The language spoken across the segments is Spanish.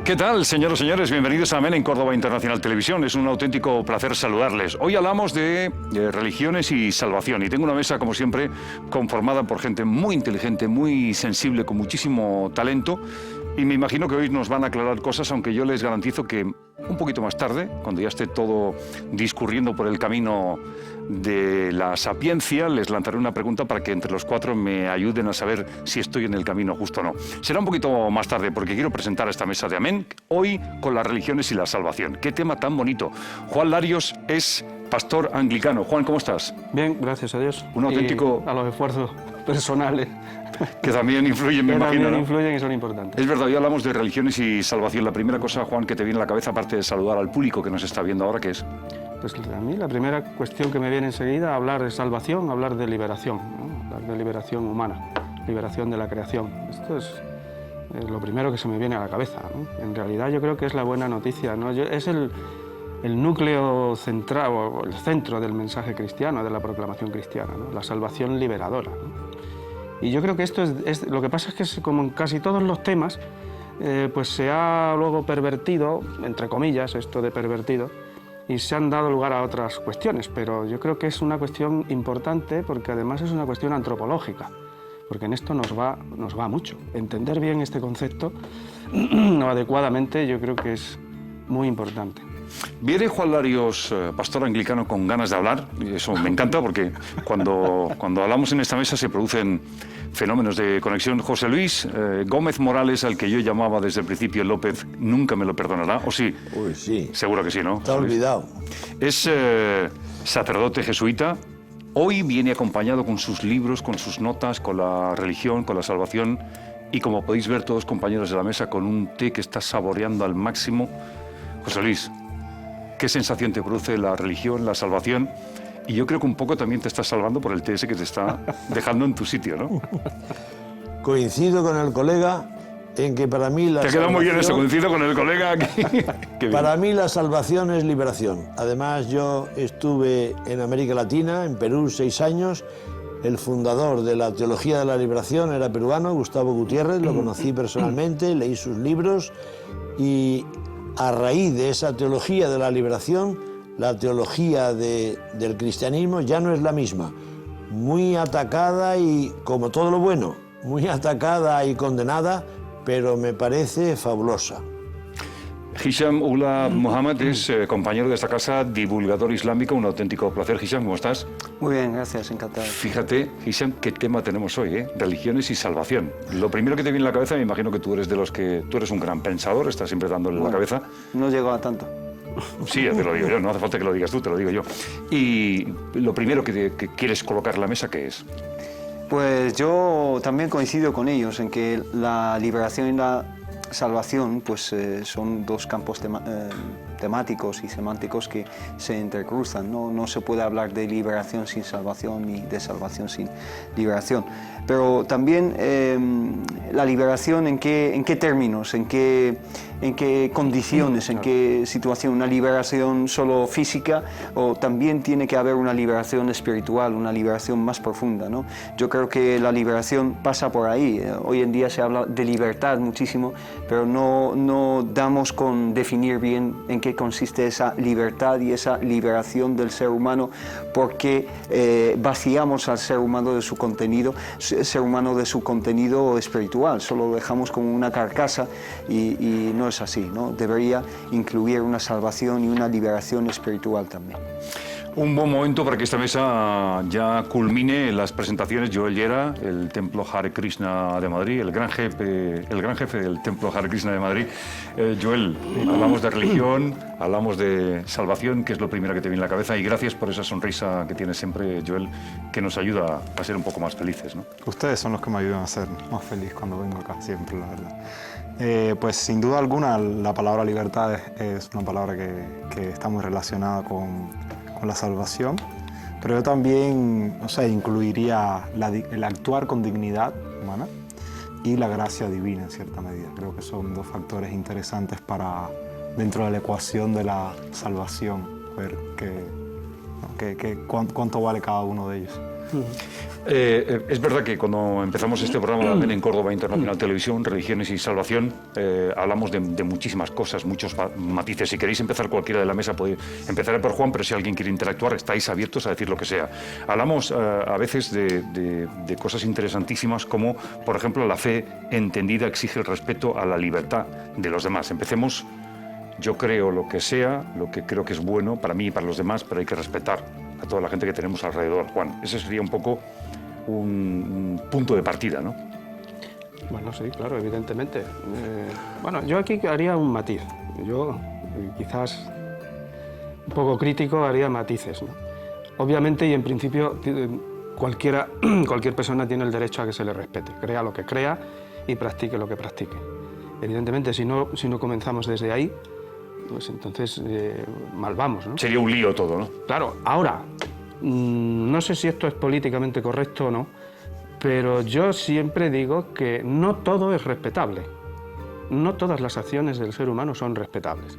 ¿Qué tal, señoras y señores? Bienvenidos a AMEN en Córdoba Internacional Televisión. Es un auténtico placer saludarles. Hoy hablamos de religiones y salvación. Y tengo una mesa, como siempre, conformada por gente muy inteligente, muy sensible, con muchísimo talento. Y me imagino que hoy nos van a aclarar cosas, aunque yo les garantizo que un poquito más tarde, cuando ya esté todo discurriendo por el camino de la sapiencia, les lanzaré una pregunta para que entre los cuatro me ayuden a saber si estoy en el camino justo o no. Será un poquito más tarde porque quiero presentar esta mesa de AMEN hoy con las religiones y la salvación. ¡Qué tema tan bonito! Juan Larios es pastor anglicano. Juan, ¿cómo estás? Bien, gracias a Dios. Un auténtico... Y a los esfuerzos personales. Que también influyen, me imagino, ¿no? También influyen y son importantes. Es verdad, hoy hablamos de religiones y salvación. La primera cosa, Juan, que te viene a la cabeza, aparte de saludar al público que nos está viendo ahora, ¿qué es? Pues a mí la primera cuestión que me viene enseguida, hablar de salvación, hablar de liberación, ¿no? Hablar de liberación humana, liberación de la creación. Esto es lo primero que se me viene a la cabeza, ¿no? En realidad yo creo que es la buena noticia, ¿no? Es el núcleo central, o el centro del mensaje cristiano, de la proclamación cristiana, ¿no? La salvación liberadora, ¿no? Y yo creo que esto lo que pasa es que, como en casi todos los temas, pues se ha luego pervertido, entre comillas, esto de pervertido, y se han dado lugar a otras cuestiones, pero yo creo que es una cuestión importante porque además es una cuestión antropológica, porque en esto nos va mucho. Entender bien este concepto adecuadamente yo creo que es muy importante. Viene Juan Larios, pastor anglicano, con ganas de hablar, y eso me encanta porque cuando hablamos en esta mesa se producen fenómenos de conexión. José Luis Gómez Morales, al que yo llamaba desde el principio López, nunca me lo perdonará, ¿o sí? Uy, sí. Seguro que sí, ¿no? Está olvidado. Es sacerdote jesuita. Hoy viene acompañado con sus libros, con sus notas, con la religión, con la salvación, y como podéis ver todos compañeros de la mesa, con un té que está saboreando al máximo. José Luis, ¿qué sensación te produce la religión, la salvación? Y yo creo que un poco también te estás salvando por el TS que te está dejando en tu sitio, ¿no? Coincido con el colega en que para mí la Te ha quedado muy bien eso, coincido con el colega aquí. Para mí la salvación es liberación. Además, yo estuve en América Latina, en Perú, 6 años. El fundador de la Teología de la Liberación era peruano, Gustavo Gutiérrez, lo conocí personalmente, leí sus libros y a raíz de esa teología de la liberación, la teología del cristianismo ya no es la misma. Muy atacada y, como todo lo bueno, muy atacada y condenada, pero me parece fabulosa. Hisham Ullah Muhammad es compañero de esta casa, divulgador islámico, un auténtico placer. Hisham, ¿cómo estás? Muy bien, gracias, encantado. Fíjate, Hisham, qué tema tenemos hoy, ¿eh? Religiones y salvación. Lo primero que te viene a la cabeza, me imagino que tú eres de los que... Tú eres un gran pensador, estás siempre dándole la cabeza. No llego a tanto. Sí, ya te lo digo yo, no hace falta que lo digas tú, te lo digo yo. Y lo primero que quieres colocar en la mesa, ¿qué es? Pues yo también coincido con ellos en que la liberación y la salvación pues, son dos campos temáticos y semánticos que se intercruzan. No se puede hablar de liberación sin salvación ni de salvación sin liberación. Pero también la liberación, ¿en qué términos? ¿En qué condiciones? ¿En qué situación? ¿Una liberación solo física o también tiene que haber una liberación espiritual, una liberación más profunda, ¿no? Yo creo que la liberación pasa por ahí. Hoy en día se habla de libertad muchísimo, pero no damos con definir bien en qué consiste esa libertad y esa liberación del ser humano, porque vaciamos al ser humano de su contenido espiritual, solo lo dejamos como una carcasa y no es así, ¿no? Debería incluir una salvación y una liberación espiritual también. Un buen momento para que esta mesa ya culmine las presentaciones. Joel Llera, el Templo Hare Krishna de Madrid, el gran jefe del Templo Hare Krishna de Madrid. Joel, hablamos de religión, hablamos de salvación, que es lo primero que te viene a la cabeza, y gracias por esa sonrisa que tienes siempre, Joel, que nos ayuda a ser un poco más felices, ¿no? Ustedes son los que me ayudan a ser más feliz cuando vengo acá, siempre, la verdad. Pues sin duda alguna la palabra libertad es una palabra que está muy relacionada con la salvación, pero yo también, incluiría el actuar con dignidad humana y la gracia divina en cierta medida. Creo que son dos factores interesantes dentro de la ecuación de la salvación, ver cuánto vale cada uno de ellos. Es verdad que cuando empezamos este programa en Córdoba Internacional Televisión, Religiones y Salvación, hablamos de muchísimas cosas, muchos matices. Si queréis empezar cualquiera de la mesa, podéis empezar por Juan, pero si alguien quiere interactuar, estáis abiertos a decir lo que sea. Hablamos a veces de cosas interesantísimas como, por ejemplo, la fe entendida exige el respeto a la libertad de los demás. Empecemos. Yo creo lo que sea, lo que creo que es bueno para mí y para los demás, pero hay que respetar a toda la gente que tenemos alrededor, Juan. Ese sería un poco un punto de partida, ¿no? Bueno, sí, claro, evidentemente. Bueno, yo aquí haría un matiz. Yo, quizás un poco crítico, haría matices, ¿no? Obviamente y en principio cualquier persona tiene el derecho a que se le respete, crea lo que crea y practique lo que practique. Evidentemente, si no comenzamos desde ahí, pues entonces mal vamos, ¿no? Sería un lío todo, ¿no? Claro, ahora, no sé si esto es políticamente correcto o no, pero yo siempre digo que no todo es respetable. No todas las acciones del ser humano son respetables.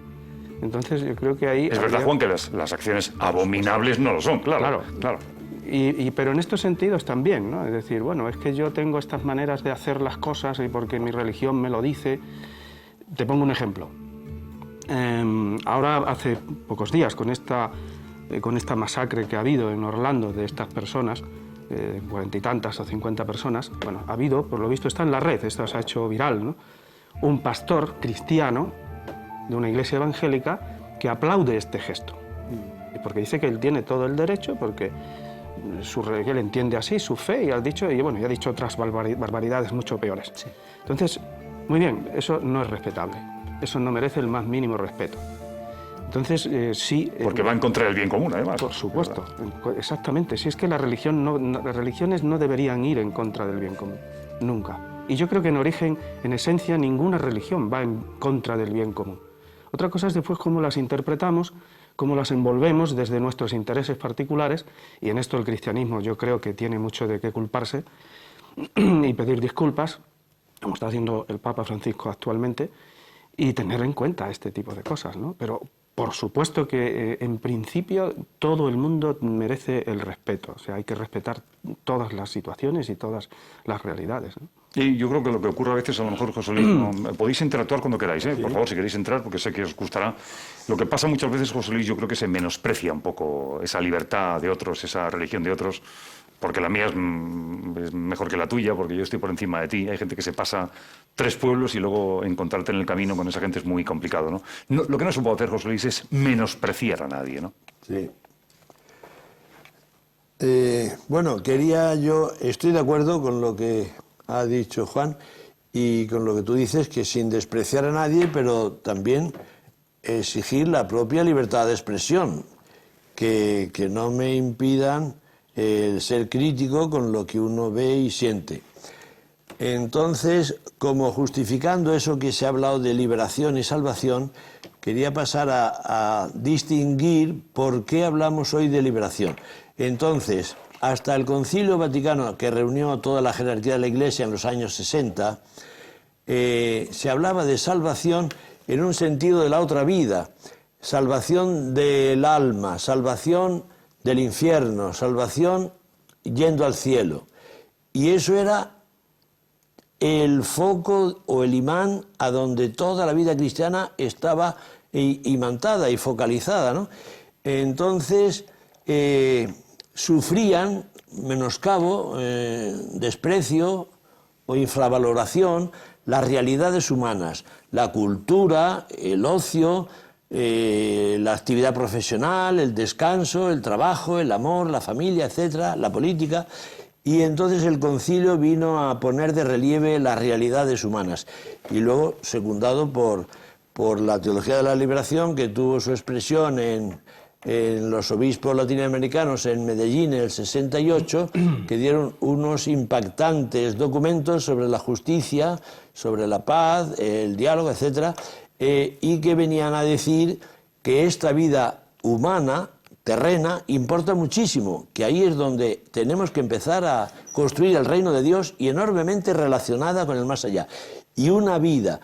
Entonces yo creo que ahí... Es verdad, Juan, que las acciones abominables no lo son, claro. Pero en estos sentidos también, ¿no? Es decir, bueno, es que yo tengo estas maneras de hacer las cosas y porque mi religión me lo dice. Te pongo un ejemplo. Ahora, hace pocos días, con esta masacre que ha habido en Orlando de estas personas, 40 y tantas o 50 personas, bueno, ha habido, por lo visto está en la red, esto se ha hecho viral, ¿no? Un pastor cristiano de una iglesia evangélica que aplaude este gesto. Porque dice que él tiene todo el derecho, porque él entiende así su fe y ha dicho otras barbaridades mucho peores. Sí. Entonces, muy bien, eso no es respetable. Eso no merece el más mínimo respeto. Entonces, sí... Porque va en contra del bien común, además. Por supuesto, exactamente. Si es que las religiones no deberían ir en contra del bien común, nunca. Y yo creo que en origen, en esencia, ninguna religión va en contra del bien común. Otra cosa es después cómo las interpretamos, cómo las envolvemos desde nuestros intereses particulares, y en esto el cristianismo yo creo que tiene mucho de qué culparse y pedir disculpas, como está haciendo el Papa Francisco actualmente, y tener en cuenta este tipo de cosas, ¿no? Pero por supuesto que en principio todo el mundo merece el respeto, o sea, hay que respetar todas las situaciones y todas las realidades, ¿no? Y yo creo que lo que ocurre a veces, a lo mejor, José Luis, podéis interactuar cuando queráis, ¿eh? Sí. Por favor, si queréis entrar, porque sé que os gustará. Lo que pasa muchas veces, José Luis, yo creo que se menosprecia un poco esa libertad de otros, esa religión de otros, porque la mía es mejor que la tuya, porque yo estoy por encima de ti. Hay gente que se pasa 3 pueblos y luego encontrarte en el camino con esa gente es muy complicado, ¿no? Lo que no se puede hacer, José Luis, es menospreciar a nadie, ¿no? Sí. Bueno, estoy de acuerdo con lo que ha dicho Juan y con lo que tú dices, que sin despreciar a nadie, pero también exigir la propia libertad de expresión, que no me impidan el ser crítico con lo que uno ve y siente. Entonces, como justificando eso que se ha hablado de liberación y salvación, quería pasar a distinguir por qué hablamos hoy de liberación. Entonces, hasta el Concilio Vaticano, que reunió toda la jerarquía de la Iglesia en los años 60, se hablaba de salvación en un sentido de la otra vida, salvación del alma, salvación del infierno, salvación yendo al cielo. Y eso era el foco o el imán a donde toda la vida cristiana estaba imantada y focalizada, ¿no? Entonces, sufrían menoscabo, desprecio o infravaloración las realidades humanas, la cultura, el ocio, la actividad profesional, el descanso, el trabajo, el amor, la familia, etcétera, la política. Y entonces el concilio vino a poner de relieve las realidades humanas. Y luego, secundado por la teología de la liberación, que tuvo su expresión en los obispos latinoamericanos en Medellín en el 68, que dieron unos impactantes documentos sobre la justicia, sobre la paz, el diálogo, etcétera, y que venían a decir que esta vida humana, terrena, importa muchísimo, que ahí es donde tenemos que empezar a construir el reino de Dios y enormemente relacionada con el más allá. Y una vida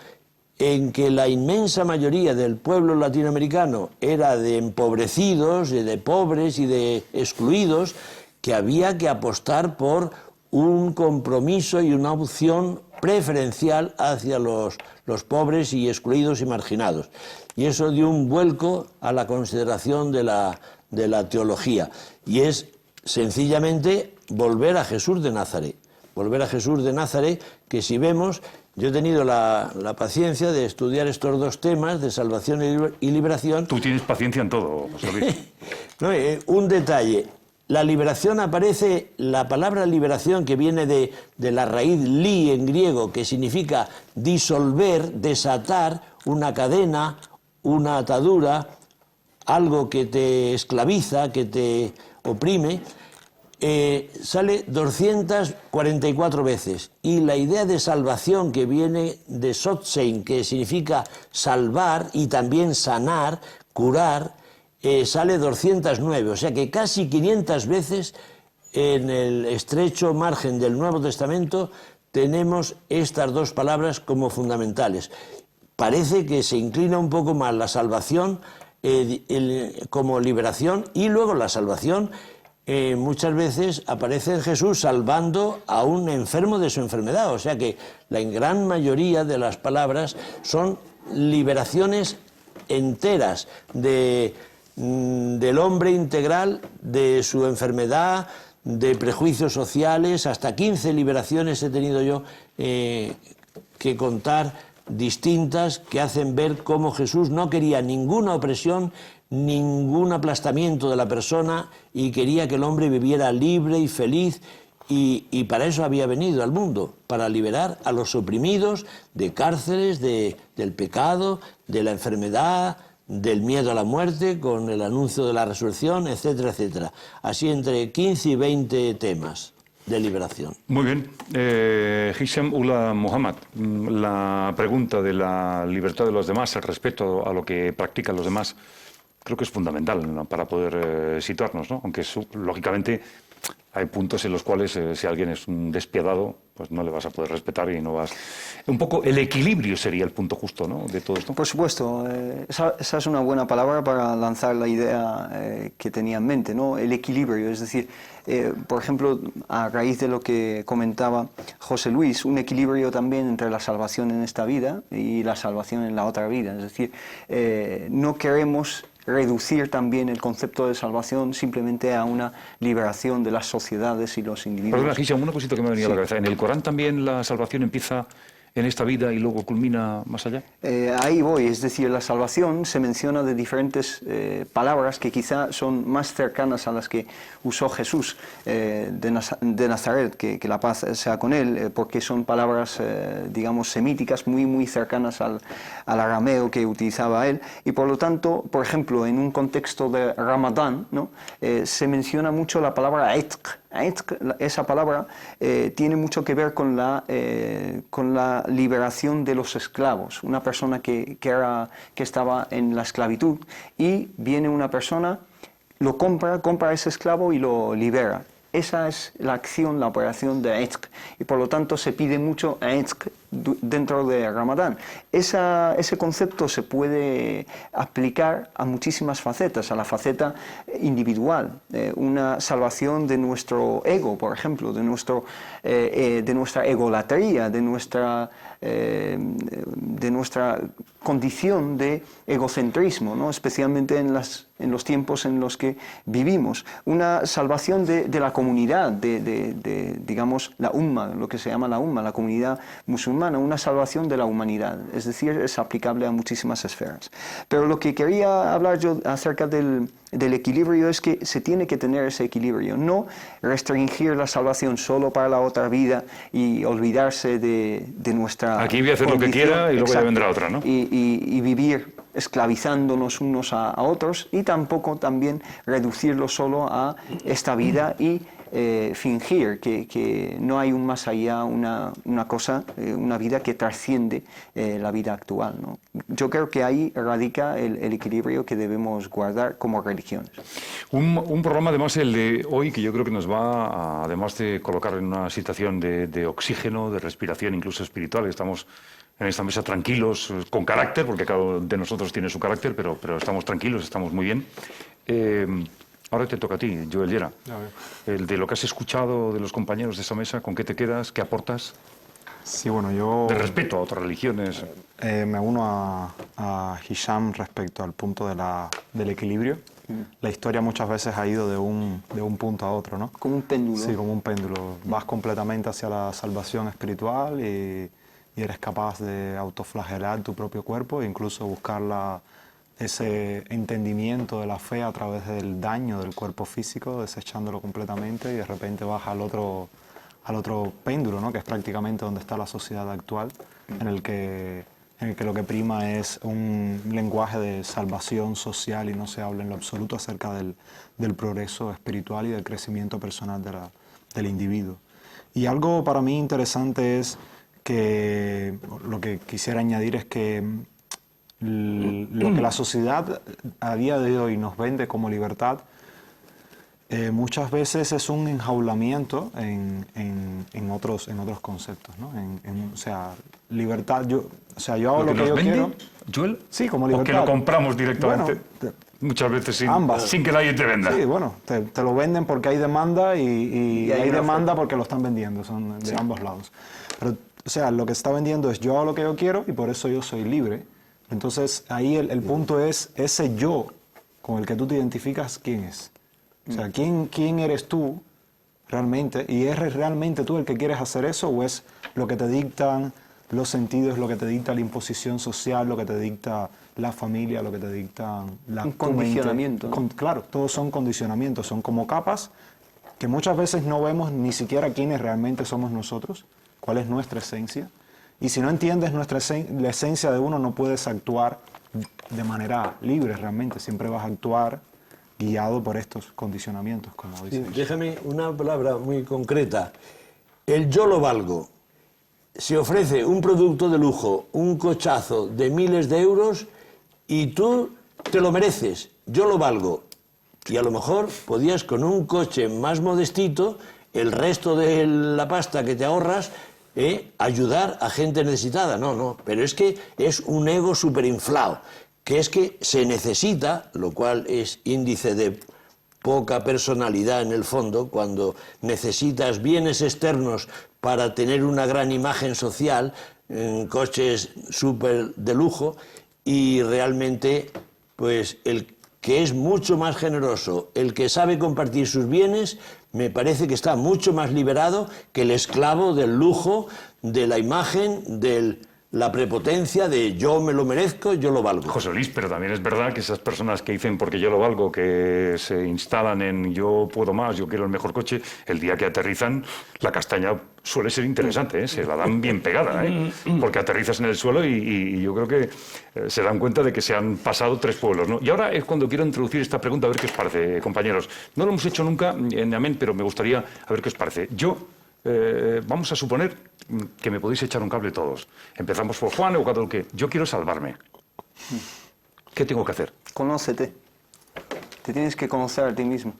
en que la inmensa mayoría del pueblo latinoamericano era de empobrecidos, de pobres y de excluidos, que había que apostar por un compromiso y una opción preferencial hacia los pobres y excluidos y marginados. Y eso dio un vuelco a la consideración de la teología. Y es sencillamente volver a Jesús de Nazaret. Volver a Jesús de Nazaret, que si vemos, yo he tenido la paciencia de estudiar estos dos temas de salvación y liberación. Tú tienes paciencia en todo, José Luis. No, un detalle. La liberación aparece, la palabra liberación, que viene de la raíz li en griego, que significa disolver, desatar una cadena, una atadura, algo que te esclaviza, que te oprime, sale 244 veces. Y la idea de salvación, que viene de sotsein, que significa salvar y también sanar, curar, sale 209, o sea que casi 500 veces en el estrecho margen del Nuevo Testamento tenemos estas dos palabras como fundamentales. Parece que se inclina un poco más la salvación como liberación, y luego la salvación muchas veces aparece en Jesús salvando a un enfermo de su enfermedad, o sea que la gran mayoría de las palabras son liberaciones enteras del hombre integral, de su enfermedad, de prejuicios sociales. Hasta 15 liberaciones he tenido yo que contar, distintas, que hacen ver cómo Jesús no quería ninguna opresión, ningún aplastamiento de la persona, y quería que el hombre viviera libre y feliz, y para eso había venido al mundo, para liberar a los oprimidos de cárceles, del pecado, de la enfermedad, del miedo a la muerte, con el anuncio de la resurrección, etcétera, etcétera. Así entre 15 y 20 temas de liberación. Muy bien. Hisham Ullah Muhammad, la pregunta de la libertad de los demás, el respeto a lo que practican los demás, creo que es fundamental, ¿no?, para poder situarnos, ¿no? Aunque lógicamente hay puntos en los cuales si alguien es un despiadado, pues no le vas a poder respetar y no vas... Un poco el equilibrio sería el punto justo, ¿no?, de todo esto. Por supuesto, esa es una buena palabra para lanzar la idea que tenía en mente, ¿no? El equilibrio, es decir, por ejemplo, a raíz de lo que comentaba José Luis, un equilibrio también entre la salvación en esta vida y la salvación en la otra vida. Es decir, no queremos reducir también el concepto de salvación simplemente a una liberación de las sociedades y los individuos. Perdona, Hisham, una cosita que me ha venido a la cabeza. ¿En el Corán también la salvación empieza en esta vida y luego culmina más allá? Ahí voy, es decir, la salvación se menciona de diferentes palabras que quizá son más cercanas a las que usó Jesús de Nazaret, que la paz sea con él, porque son palabras, digamos, semíticas muy cercanas al arameo que utilizaba él, y por lo tanto, por ejemplo, en un contexto de Ramadán, ¿no?, se menciona mucho la palabra etq. Esa palabra tiene mucho que ver con la liberación de los esclavos. Una persona que estaba en la esclavitud, y viene una persona, lo compra a ese esclavo y lo libera. Esa es la acción, la operación de etq, y por lo tanto se pide mucho etq dentro de Ramadán. Ese concepto se puede aplicar a muchísimas facetas, a la faceta individual, una salvación de nuestro ego, por ejemplo, de nuestra egolatría, de nuestra condición de egocentrismo, ¿no?, especialmente en los tiempos en los que vivimos. Una salvación de la comunidad, digamos, la umma, lo que se llama la umma, la comunidad musulmana. humana, una salvación de la humanidad. Es decir, es aplicable a muchísimas esferas. Pero lo que quería hablar yo acerca del equilibrio es que se tiene que tener ese equilibrio, no restringir la salvación solo para la otra vida y olvidarse de nuestra Aquí voy a hacer condición. lo que quiera y luego ya Exacto. vendrá otra, ¿no? Y vivir esclavizándonos unos a otros, y tampoco también reducirlo solo a esta vida y fingir que no hay un más allá, una cosa, una vida que trasciende la vida actual, ¿no? Yo creo que ahí radica el equilibrio que debemos guardar como religiones. Un programa, además, el de hoy, que yo creo que nos va, además de colocar en una situación de oxígeno, de respiración, incluso espiritual. Estamos en esta mesa tranquilos, con carácter, porque cada uno de nosotros tiene su carácter, pero estamos tranquilos, estamos muy bien. Ahora te toca a ti, Joel Llera. El de lo que has escuchado de los compañeros de esa mesa, ¿con qué te quedas? ¿Qué aportas? Sí, bueno, yo De respeto a otras religiones. me uno a Hisham respecto al punto del equilibrio. La historia muchas veces ha ido de un punto a otro, ¿no? Como un péndulo. Sí, como un péndulo. Vas completamente hacia la salvación espiritual y eres capaz de autoflagelar tu propio cuerpo e incluso buscar ese entendimiento de la fe a través del daño del cuerpo físico, desechándolo completamente, y de repente vas al otro péndulo, ¿no? Que es prácticamente donde está la sociedad actual, en el que lo que prima es un lenguaje de salvación social y no se habla en lo absoluto acerca del progreso espiritual y del crecimiento personal del individuo. Y algo para mí interesante es que lo que quisiera añadir es que lo que la sociedad a día de hoy nos vende como libertad muchas veces es un enjaulamiento en otros conceptos, ¿no? O sea, libertad, yo hago lo que yo quiero. ¿Joel? Sí, como ¿O libertad. que lo compramos directamente? Bueno, muchas veces ambas. sin que nadie te venda. Sí, bueno, te lo venden porque hay demanda y hay demanda porque lo están vendiendo, son de ambos lados. Pero, o sea, lo que está vendiendo es yo hago lo que yo quiero y por eso yo soy libre. Entonces, ahí el punto es ese yo con el que tú te identificas, ¿quién es? O sea, ¿quién eres tú realmente? ¿Y eres realmente tú el que quieres hacer eso o es lo que te dictan los sentidos, lo que te dicta la imposición social, lo que te dicta la familia, lo que te dicta un condicionamiento, ¿no? Claro, todos son condicionamientos, son como capas que muchas veces no vemos ni siquiera quiénes realmente somos nosotros, cuál es nuestra esencia. Y si no entiendes la esencia de uno, no puedes actuar de manera libre realmente, siempre vas a actuar guiado por estos condicionamientos, como dice. Sí, déjame una palabra muy concreta. El yo lo valgo. Se ofrece un producto de lujo, un cochazo de miles de euros y tú te lo mereces. Yo lo valgo. Y a lo mejor podías con un coche más modestito, el resto de la pasta que te ahorras, ayudar a gente necesitada. No, pero es que es un ego superinflado, que es que se necesita, lo cual es índice de poca personalidad en el fondo, cuando necesitas bienes externos para tener una gran imagen social, coches súper de lujo, y realmente pues el que es mucho más generoso, el que sabe compartir sus bienes, me parece que está mucho más liberado que el esclavo del lujo, de la imagen, de la prepotencia de yo me lo merezco, yo lo valgo. José Luis, pero también es verdad que esas personas que dicen porque yo lo valgo, que se instalan en yo puedo más, yo quiero el mejor coche, el día que aterrizan, la castaña suele ser interesante, se la dan bien pegada, porque aterrizas en el suelo y yo creo que se dan cuenta de que se han pasado 3 pueblos, ¿no? Y ahora es cuando quiero introducir esta pregunta, a ver qué os parece, compañeros. No lo hemos hecho nunca en Amén, pero me gustaría a ver qué os parece. Vamos a suponer que me podéis echar un cable todos. Empezamos por Juan o cada uno que yo quiero salvarme. ¿Qué tengo que hacer? Conócete. Te tienes que conocer a ti mismo.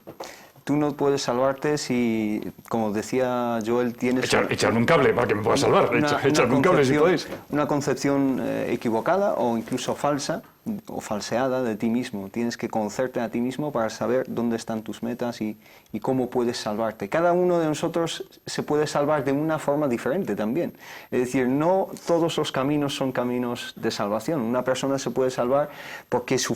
Tú no puedes salvarte si, como decía Joel, tienes... Echarme un cable para que me pueda salvar. Echarme un cable si podéis. Una concepción equivocada o incluso falsa o falseada de ti mismo. Tienes que conocerte a ti mismo para saber dónde están tus metas y cómo puedes salvarte. Cada uno de nosotros se puede salvar de una forma diferente también. Es decir, no todos los caminos son caminos de salvación. Una persona se puede salvar porque su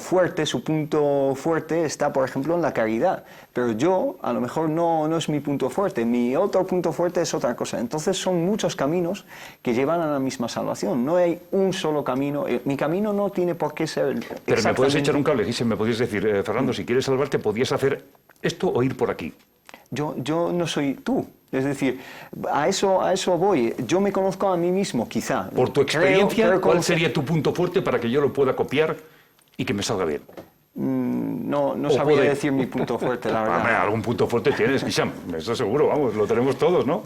punto fuerte está, por ejemplo, en la caridad. Pero yo, a lo mejor, no es mi punto fuerte. Mi otro punto fuerte es otra cosa. Entonces son muchos caminos que llevan a la misma salvación. No hay un solo camino. Mi camino no tiene por qué ser exactamente... Pero me puedes echar un cable, Guise, me podías decir, Fernando, si quieres salvarte, podías hacer esto o ir por aquí. Yo no soy tú. Es decir, a eso voy. Yo me conozco a mí mismo, quizá. Por tu experiencia, Creo ¿cuál sería tu punto fuerte para que yo lo pueda copiar y que me salga bien? No sabría decir mi punto fuerte, la verdad. Hombre, algún punto fuerte tienes, Guise, eso seguro, vamos, lo tenemos todos, ¿no?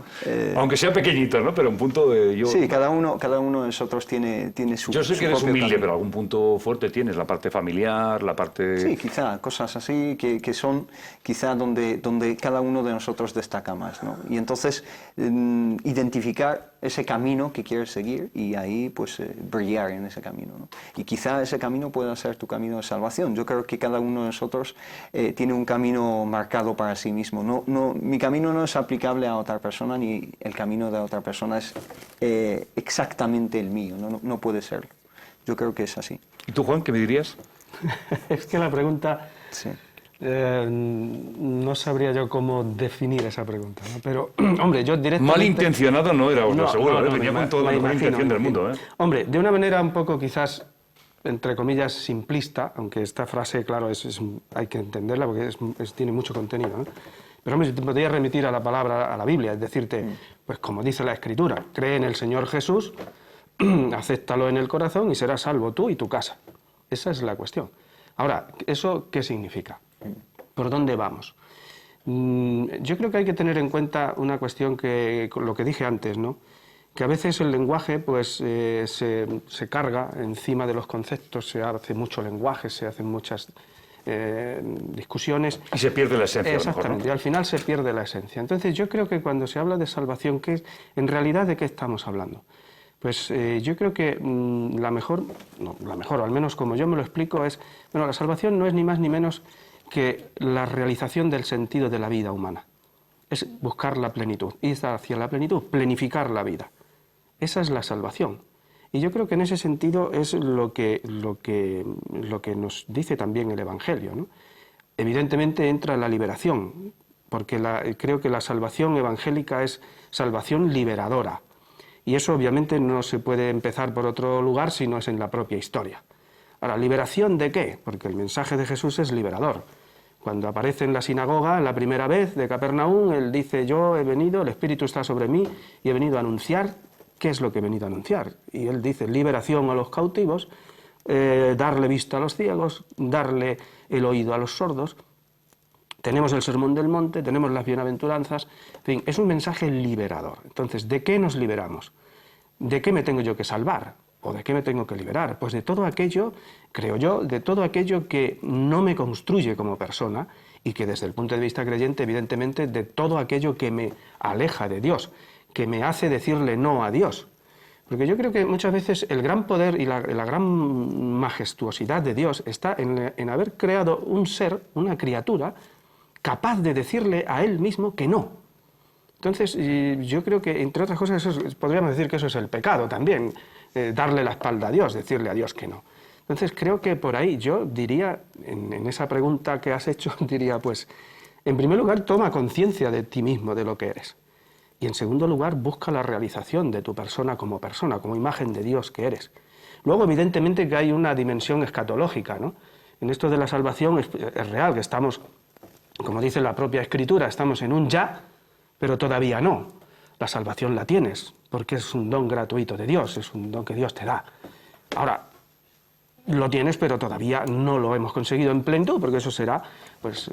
Aunque sea pequeñito, ¿no? Pero un punto de yo... Sí, cada uno de nosotros tiene su Yo sé que eres humilde, pero algún punto fuerte tienes, la parte familiar, la parte... Sí, quizá, cosas así que son quizá donde cada uno de nosotros destaca más, ¿no? Y entonces identificar ese camino que quieres seguir y ahí pues brillar en ese camino, ¿no? Y quizá ese camino pueda ser tu camino de salvación. Yo creo que cada uno de nosotros tiene un camino marcado para sí mismo. Mi camino no es aplicable a otra persona ni el camino de otra persona es exactamente el mío, no puede serlo. Yo creo que es así. ¿Y tú, Juan, qué me dirías? Es que la pregunta... Sí. No sabría yo cómo definir esa pregunta, ¿no? Pero, hombre, yo directamente... Malintencionado no era, os lo aseguro, no, venía con toda la buena intención del mundo. Hombre, de una manera un poco quizás, entre comillas, simplista, aunque esta frase, claro, hay que entenderla porque tiene mucho contenido, ¿no? Pero, hombre, te podría remitir a la palabra, a la Biblia, es decirte, pues como dice la Escritura, cree en el Señor Jesús, acéptalo en el corazón y serás salvo tú y tu casa. Esa es la cuestión. Ahora, ¿eso qué significa? ¿Por dónde vamos? Yo creo que hay que tener en cuenta una cuestión lo que dije antes, ¿no? Que a veces el lenguaje pues, se carga encima de los conceptos, se hace mucho lenguaje, se hacen muchas discusiones. Y se pierde la esencia. Exactamente, a lo mejor, ¿no? Y al final se pierde la esencia. Entonces yo creo que cuando se habla de salvación, en realidad ¿de qué estamos hablando? Pues yo creo que la mejor, o al menos como yo me lo explico, es, bueno, la salvación no es ni más ni menos que la realización del sentido de la vida humana. Es buscar la plenitud, ir hacia la plenitud, planificar la vida. Esa es la salvación. Y yo creo que en ese sentido es lo que nos dice también el Evangelio, ¿no? Evidentemente entra la liberación, porque creo que la salvación evangélica es salvación liberadora. Y eso obviamente no se puede empezar por otro lugar si no es en la propia historia. Ahora, ¿liberación de qué? Porque el mensaje de Jesús es liberador. Cuando aparece en la sinagoga la primera vez de Capernaum, él dice, yo he venido, el Espíritu está sobre mí y he venido a anunciar. ¿Qué es lo que he venido a anunciar? Y él dice, liberación a los cautivos, darle vista a los ciegos, darle el oído a los sordos. Tenemos el Sermón del Monte, tenemos las bienaventuranzas, en fin, es un mensaje liberador. Entonces, ¿de qué nos liberamos? ¿De qué me tengo yo que salvar? ¿O de qué me tengo que liberar? Pues de todo aquello, creo yo, de todo aquello que no me construye como persona y que desde el punto de vista creyente, evidentemente, de todo aquello que me aleja de Dios, que me hace decirle no a Dios. Porque yo creo que muchas veces el gran poder y la gran majestuosidad de Dios está en haber creado un ser, una criatura, capaz de decirle a él mismo que no. Entonces, yo creo que, entre otras cosas, podríamos decir que eso es el pecado también, darle la espalda a Dios, decirle a Dios que no. Entonces, creo que por ahí yo diría, en esa pregunta que has hecho, diría, pues, en primer lugar, toma conciencia de ti mismo, de lo que eres. Y en segundo lugar, busca la realización de tu persona, como imagen de Dios que eres. Luego, evidentemente, que hay una dimensión escatológica, ¿no? En esto de la salvación es real, que estamos, como dice la propia Escritura, estamos en un ya, pero todavía no. La salvación la tienes, porque es un don gratuito de Dios, es un don que Dios te da. Ahora, lo tienes, pero todavía no lo hemos conseguido en plenitud, porque eso será, pues...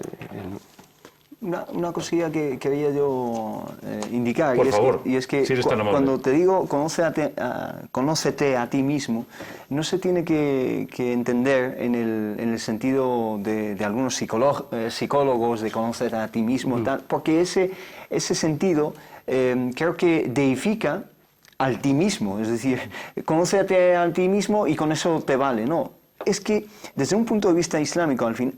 Una cosilla que quería yo indicar, Por favor, y es que si eres tan amable. Cuando te digo conócete a ti mismo, no se tiene que entender en el sentido de algunos psicólogos de conócete a ti mismo, tal, porque ese sentido creo que deifica al ti mismo, es decir, conócete a ti mismo y con eso te vale, ¿no? es que desde un punto de vista islámico, al fin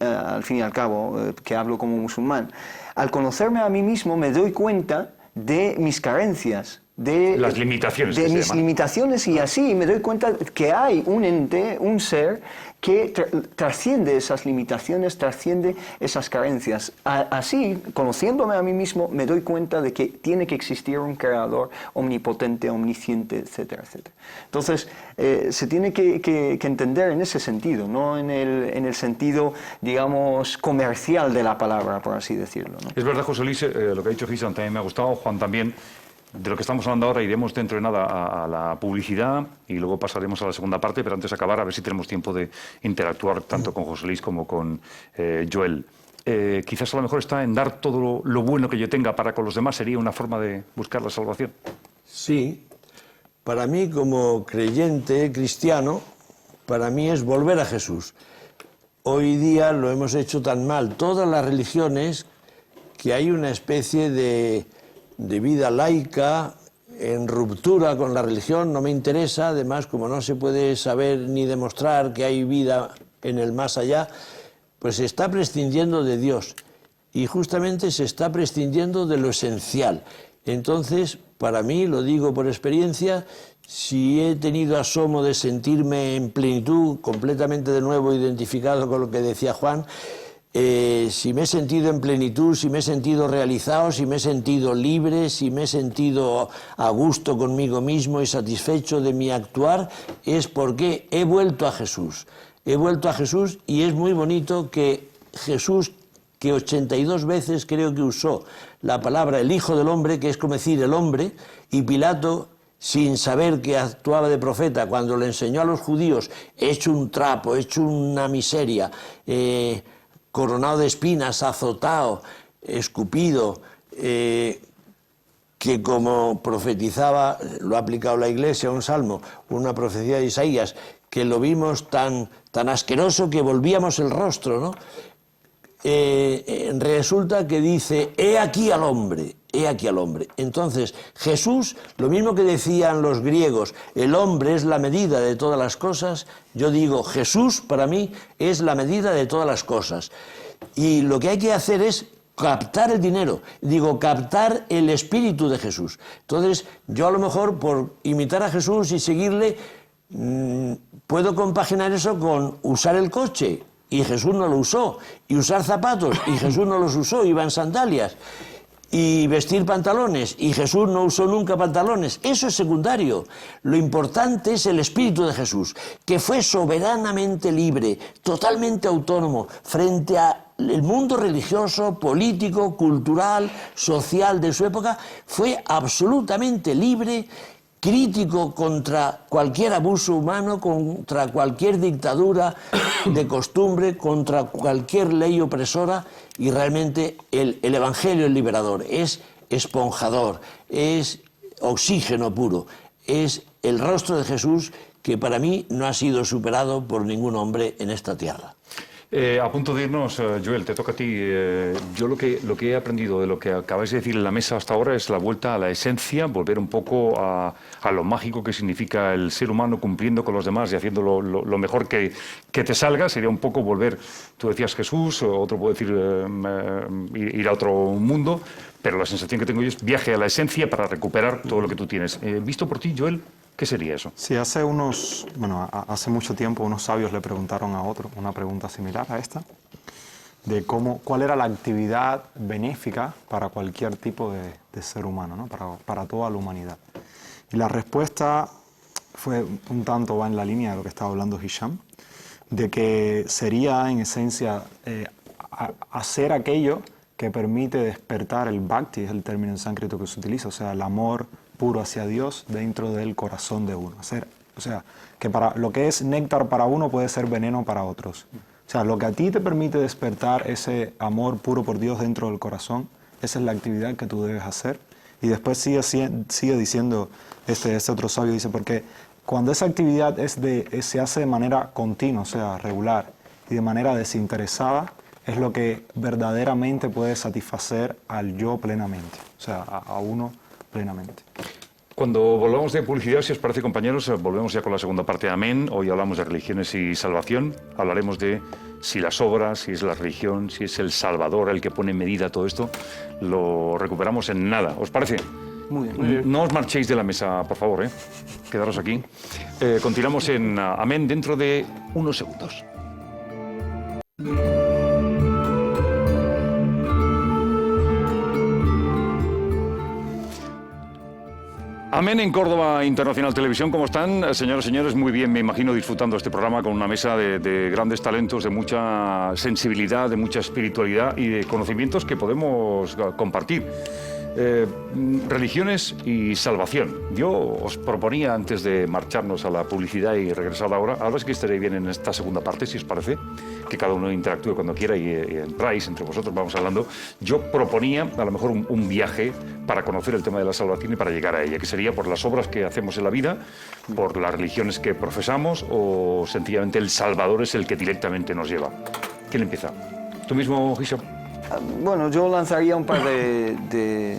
y al cabo, que hablo como musulmán, al conocerme a mí mismo me doy cuenta de mis carencias, de las limitaciones de que se mis llaman. limitaciones, y así me doy cuenta que hay un ente, un ser que trasciende esas limitaciones, trasciende esas carencias. Así, conociéndome a mí mismo, me doy cuenta de que tiene que existir un creador omnipotente, omnisciente, etcétera, etcétera. Entonces, se tiene que entender en ese sentido, no en el sentido, digamos, comercial de la palabra, por así decirlo, ¿no? Es verdad, José Luis, lo que ha dicho Gisán también me ha gustado, Juan también. De lo que estamos hablando ahora iremos dentro de nada a la publicidad y luego pasaremos a la segunda parte, pero antes de acabar a ver si tenemos tiempo de interactuar tanto con José Luis como con Joel. Quizás a lo mejor está en dar todo lo bueno que yo tenga para con los demás, sería una forma de buscar la salvación. Sí, para mí como creyente cristiano, para mí es volver a Jesús. Hoy día lo hemos hecho tan mal, todas las religiones, que hay una especie de vida laica, en ruptura con la religión, no me interesa, además como no se puede saber ni demostrar que hay vida en el más allá, pues se está prescindiendo de Dios y justamente se está prescindiendo de lo esencial. Entonces, para mí, lo digo por experiencia, si he tenido asomo de sentirme en plenitud, completamente de nuevo identificado con lo que decía Juan, si me he sentido en plenitud, si me he sentido realizado, si me he sentido libre, si me he sentido a gusto conmigo mismo y satisfecho de mi actuar, es porque he vuelto a Jesús. He vuelto a Jesús y es muy bonito que Jesús, que 82 veces creo que usó la palabra el Hijo del Hombre, que es como decir el hombre, y Pilato, sin saber que actuaba de profeta, cuando le enseñó a los judíos, hecho un trapo, hecho una miseria, coronado de espinas, azotado, escupido, que como profetizaba, lo ha aplicado la Iglesia, un salmo, una profecía de Isaías, que lo vimos tan asqueroso que volvíamos el rostro, ¿no? Resulta que dice, he aquí al hombre, he aquí al hombre. Entonces, Jesús, lo mismo que decían los griegos, el hombre es la medida de todas las cosas, yo digo, Jesús para mí es la medida de todas las cosas. Y lo que hay que hacer es captar el dinero, digo, captar el espíritu de Jesús. Entonces, yo a lo mejor por imitar a Jesús y seguirle, puedo compaginar eso con usar el coche, y Jesús no lo usó, y usar zapatos, y Jesús no los usó, iba en sandalias, y vestir pantalones, y Jesús no usó nunca pantalones. Eso es secundario. Lo importante es el espíritu de Jesús, que fue soberanamente libre, totalmente autónomo, frente al mundo religioso, político, cultural, social de su época, fue absolutamente libre, crítico contra cualquier abuso humano, contra cualquier dictadura de costumbre, contra cualquier ley opresora, y realmente el Evangelio es liberador, es esponjador, es oxígeno puro, es el rostro de Jesús que para mí no ha sido superado por ningún hombre en esta tierra. A punto de irnos, Joel, te toca a ti. Yo lo que he aprendido de lo que acabáis de decir en la mesa hasta ahora es la vuelta a la esencia, volver un poco a lo mágico que significa el ser humano cumpliendo con los demás y haciendo lo mejor que te salga. Sería un poco volver, tú decías Jesús, otro puede decir ir a otro mundo, pero la sensación que tengo yo es viaje a la esencia para recuperar todo lo que tú tienes. Visto por ti, Joel, ¿qué sería eso? Sí, hace mucho tiempo unos sabios le preguntaron a otro una pregunta similar a esta, de cuál era la actividad benéfica para cualquier tipo de ser humano, ¿no? para toda la humanidad. Y la respuesta fue va en la línea de lo que estaba hablando Hisham, de que sería en esencia hacer aquello que permite despertar el bhakti, es el término en sánscrito que se utiliza, o sea, el amor puro hacia Dios dentro del corazón de uno. O sea, que para lo que es néctar para uno puede ser veneno para otros. O sea, lo que a ti te permite despertar ese amor puro por Dios dentro del corazón, esa es la actividad que tú debes hacer. Y después sigue diciendo, este otro sabio dice, porque cuando esa actividad se hace de manera continua, o sea, regular, y de manera desinteresada, es lo que verdaderamente puede satisfacer al yo plenamente, o sea, a uno plenamente. Cuando volvamos de publicidad, si os parece, compañeros, volvemos ya con la segunda parte de Amén. Hoy hablamos de religiones y salvación. Hablaremos de si las obras, si es la religión, si es el Salvador el que pone en medida todo esto. Lo recuperamos en nada. ¿Os parece? Muy bien. No os marchéis de la mesa, por favor, ¿eh? Quedaros aquí. Continuamos en Amén dentro de unos segundos. Amén en Córdoba Internacional Televisión. ¿Cómo están, señoras y señores? Muy bien, me imagino disfrutando este programa con una mesa de grandes talentos, de mucha sensibilidad, de mucha espiritualidad y de conocimientos que podemos compartir. Religiones y salvación. Yo os proponía, antes de marcharnos a la publicidad y regresar ahora sí que estaría bien en esta segunda parte, si os parece, que cada uno interactúe cuando quiera y entráis entre vosotros, vamos hablando. Yo proponía a lo mejor un viaje para conocer el tema de la salvación y para llegar a ella, que sería por las obras que hacemos en la vida, por las religiones que profesamos, o sencillamente el Salvador es el que directamente nos lleva. ¿Quién empieza? ¿Tú mismo, Gisha? Bueno, yo lanzaría un par de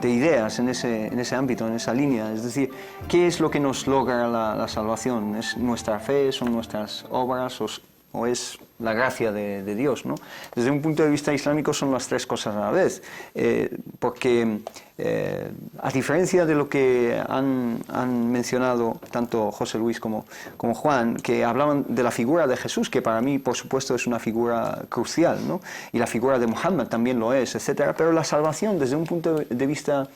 ideas en ese ámbito, en esa línea. Es decir, ¿qué es lo que nos logra la salvación? ¿Es nuestra fe? ¿Son nuestras obras? ¿O es la gracia de Dios, ¿no? Desde un punto de vista islámico son las tres cosas a la vez, porque a diferencia de lo que han mencionado tanto José Luis como Juan, que hablaban de la figura de Jesús, que para mí, por supuesto, es una figura crucial, ¿no? Y la figura de Muhammad también lo es, etcétera. Pero la salvación, desde un punto de vista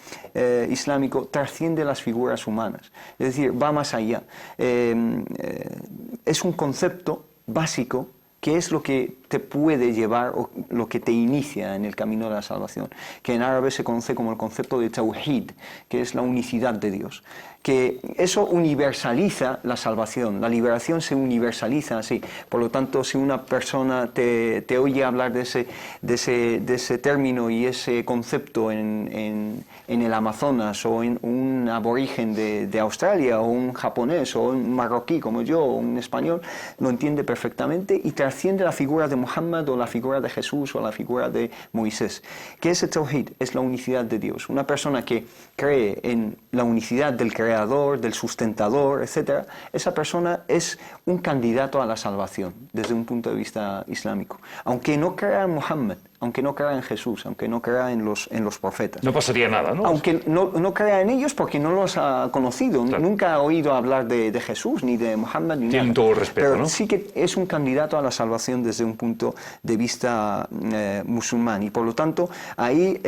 islámico, trasciende las figuras humanas, es decir, va más allá. Es un concepto básico que es lo que te puede llevar o lo que te inicia en el camino de la salvación, que en árabe se conoce como el concepto de tawhid, que es la unicidad de Dios, que eso universaliza la salvación, la liberación se universaliza así. Por lo tanto, si una persona te oye hablar de ese término y ese concepto en el Amazonas, o en un aborigen de Australia, o un japonés, o un marroquí como yo, o un español, lo entiende perfectamente y trasciende la figura de Muhammad o la figura de Jesús o la figura de Moisés. ¿Qué es el tawhid? Es la unicidad de Dios. Una persona que cree en la unicidad del creador, del sustentador, etc., esa persona es un candidato a la salvación desde un punto de vista islámico. Aunque no crea en Muhammad, aunque no crea en Jesús, aunque no crea en los profetas. No pasaría nada, ¿no? Aunque no crea en ellos porque no los ha conocido, claro. Nunca ha oído hablar de Jesús, ni de Muhammad, ni Tienen nada. todo el respeto, pero ¿no? sí que es un candidato a la salvación desde un punto de vista musulmán. Y por lo tanto, ahí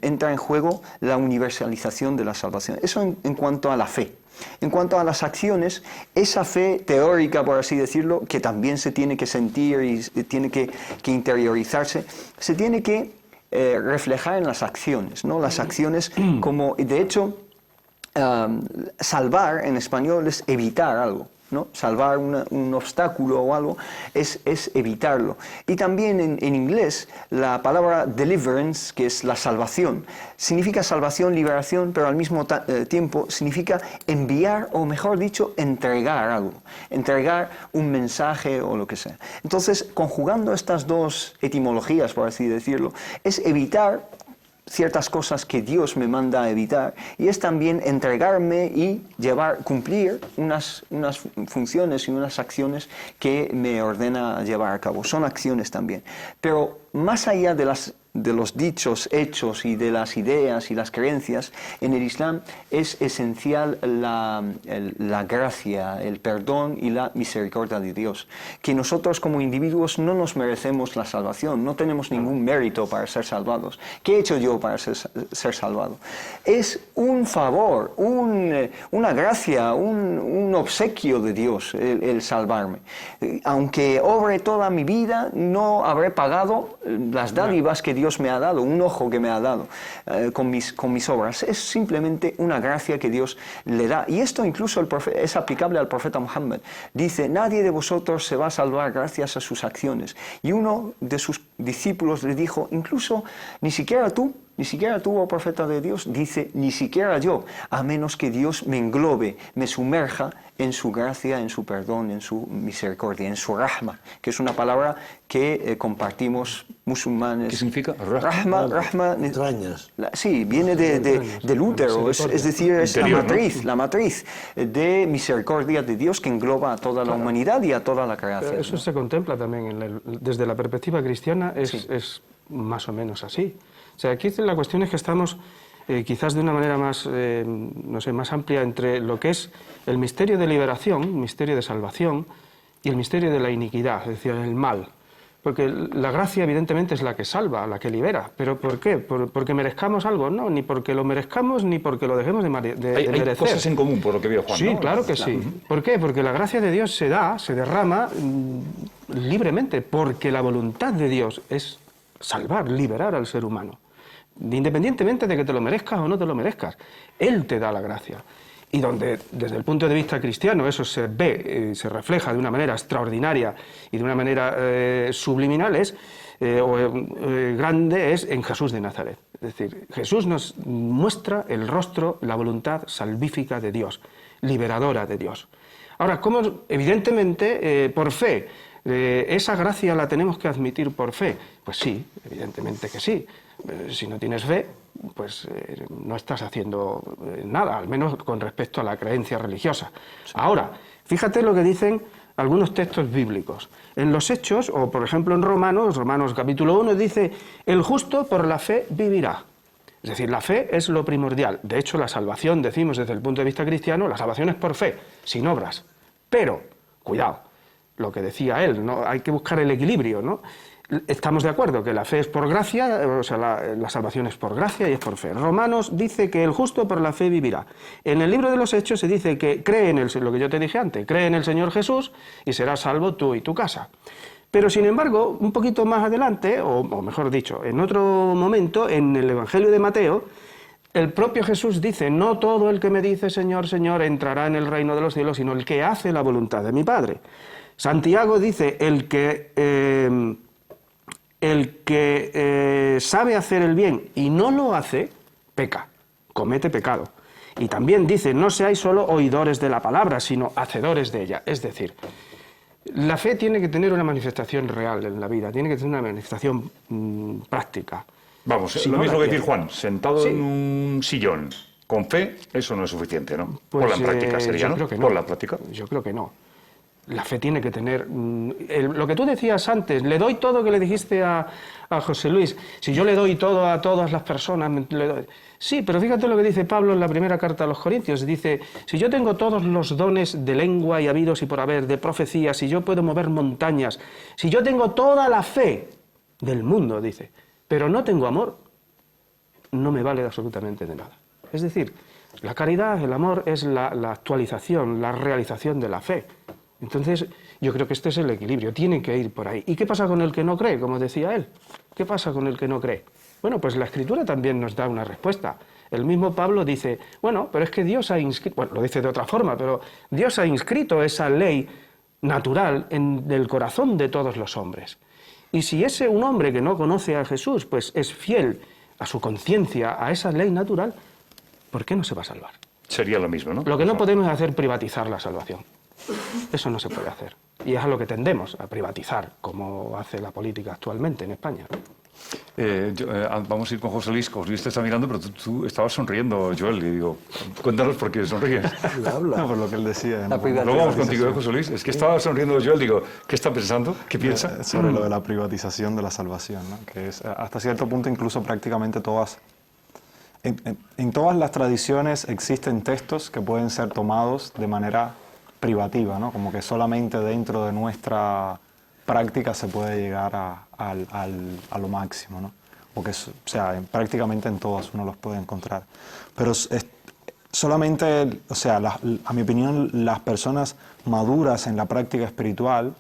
entra en juego la universalización de la salvación. Eso en cuanto a la fe. En cuanto a las acciones, esa fe teórica, por así decirlo, que también se tiene que sentir y tiene que interiorizarse, se tiene que reflejar en las acciones, ¿no? Las acciones como, de hecho, salvar en español es evitar algo, ¿no? Salvar un obstáculo o algo es evitarlo. Y también en inglés la palabra deliverance, que es la salvación, significa salvación, liberación, pero al mismo tiempo significa enviar, o mejor dicho, entregar algo, entregar un mensaje o lo que sea. Entonces, conjugando estas dos etimologías, por así decirlo, es evitar ciertas cosas que Dios me manda a evitar, y es también entregarme y cumplir unas funciones y unas acciones que me ordena llevar a cabo. Son acciones también. Pero más allá de los dichos, hechos y de las ideas y las creencias, en el Islam es esencial la gracia, el perdón y la misericordia de Dios. Que nosotros como individuos no nos merecemos la salvación, no tenemos ningún mérito para ser salvados. ¿Qué he hecho yo para ser salvado? Es un favor, una gracia, un obsequio de Dios el salvarme. Aunque obre toda mi vida, no habré pagado las dádivas que Dios me ha dado, un ojo que me ha dado con mis obras. Es simplemente una gracia que Dios le da. Y esto incluso es aplicable al profeta Muhammad. Dice, nadie de vosotros se va a salvar gracias a sus acciones. Y uno de sus discípulos le dijo, incluso ni siquiera tú, Ni siquiera tú, oh profeta de Dios, dice, ni siquiera yo, a menos que Dios me englobe, me sumerja en su gracia, en su perdón, en su misericordia, en su rahma, que es una palabra que compartimos musulmanes. ¿Qué significa? Rahma. Entrañas. Sí, viene del útero, es decir, es la matriz de misericordia de Dios que engloba a toda la humanidad y a toda la creación. Eso se contempla también, desde la perspectiva cristiana es más o menos así. O sea, aquí la cuestión es que estamos quizás de una manera más, no sé, más amplia entre lo que es el misterio de liberación, el misterio de salvación y el misterio de la iniquidad, es decir, el mal. Porque la gracia evidentemente es la que salva, la que libera. ¿Pero por qué? ¿Porque merezcamos algo? No, ni porque lo merezcamos ni porque lo dejemos de merecer. Hay cosas en común, por lo que veo, Juan. Sí, ¿no? claro que sí. ¿Por qué? Porque la gracia de Dios se derrama libremente, porque la voluntad de Dios es salvar, liberar al ser humano. Independientemente de que te lo merezcas o no te lo merezcas, Él te da la gracia. Y donde, desde el punto de vista cristiano, eso se ve, se refleja de una manera extraordinaria y de una manera subliminal, grande, es en Jesús de Nazaret. Es decir, Jesús nos muestra el rostro, la voluntad salvífica de Dios, liberadora de Dios. Ahora, ¿cómo? Evidentemente, por fe, ¿esa gracia la tenemos que admitir por fe? Pues sí, evidentemente que sí. Si no tienes fe, pues no estás haciendo nada, al menos con respecto a la creencia religiosa. Sí. Ahora, fíjate lo que dicen algunos textos bíblicos. En los Hechos, o por ejemplo en Romanos capítulo 1, dice, el justo por la fe vivirá. Es decir, la fe es lo primordial. De hecho, la salvación, decimos desde el punto de vista cristiano, la salvación es por fe, sin obras. Pero, cuidado, lo que decía él, ¿no? Hay que buscar el equilibrio, ¿no? Estamos de acuerdo que la fe es por gracia, o sea, la salvación es por gracia y es por fe. Romanos dice que el justo por la fe vivirá. En el libro de los Hechos se dice que cree en lo que yo te dije antes, cree en el Señor Jesús y serás salvo tú y tu casa. Pero sin embargo, un poquito más adelante, o mejor dicho, en otro momento, en el Evangelio de Mateo, el propio Jesús dice, no todo el que me dice Señor, Señor entrará en el reino de los cielos, sino el que hace la voluntad de mi Padre. Santiago dice, el que sabe hacer el bien y no lo hace, peca, comete pecado. Y también dice, no seáis solo oidores de la palabra, sino hacedores de ella. Es decir, la fe tiene que tener una manifestación real en la vida, tiene que tener una manifestación práctica. Vamos, si lo mismo que decir Juan, sentado en un sillón, con fe, eso no es suficiente, ¿no? Pues, por la práctica sería, yo creo que no. Por la práctica. Yo creo que no. La fe tiene que tener... lo que tú decías antes, le doy todo que le dijiste a José Luis. Si yo le doy todo a todas las personas... le doy. Sí, pero fíjate lo que dice Pablo en la primera carta a los Corintios. Dice, si yo tengo todos los dones de lengua y habidos y por haber, de profecía, si yo puedo mover montañas, si yo tengo toda la fe del mundo, dice, pero no tengo amor, no me vale absolutamente de nada. Es decir, la caridad, el amor, es la actualización, la realización de la fe. Entonces, yo creo que este es el equilibrio, tiene que ir por ahí. ¿Y qué pasa con el que no cree, como decía él? ¿Qué pasa con el que no cree? Bueno, pues la Escritura también nos da una respuesta. El mismo Pablo dice, bueno, pero es que Dios ha inscrito, bueno, lo dice de otra forma, pero Dios ha inscrito esa ley natural en el corazón de todos los hombres. Y si un hombre que no conoce a Jesús, pues es fiel a su conciencia, a esa ley natural, ¿por qué no se va a salvar? Sería lo mismo, ¿no? Lo que no podemos hacer es privatizar la salvación. Eso no se puede hacer. Y es a lo que tendemos, a privatizar, como hace la política actualmente en España, ¿no? Vamos a ir con José Luis. José Luis te está mirando, pero tú estabas sonriendo, Joel. Y digo, cuéntanos por qué sonríes. No, por lo que él decía. Luego vamos contigo, José Luis. Es que estaba sonriendo Joel. Digo, ¿qué está pensando? ¿Qué piensa? Sobre lo de la privatización de la salvación, ¿no? Que es, hasta cierto punto, incluso prácticamente todas... En todas las tradiciones existen textos que pueden ser tomados de manera privativa, ¿no? Como que solamente dentro de nuestra práctica se puede llegar a lo máximo, ¿no? O sea, prácticamente en todas uno los puede encontrar. Pero solamente, o sea, a mi opinión, las personas maduras en la práctica espiritual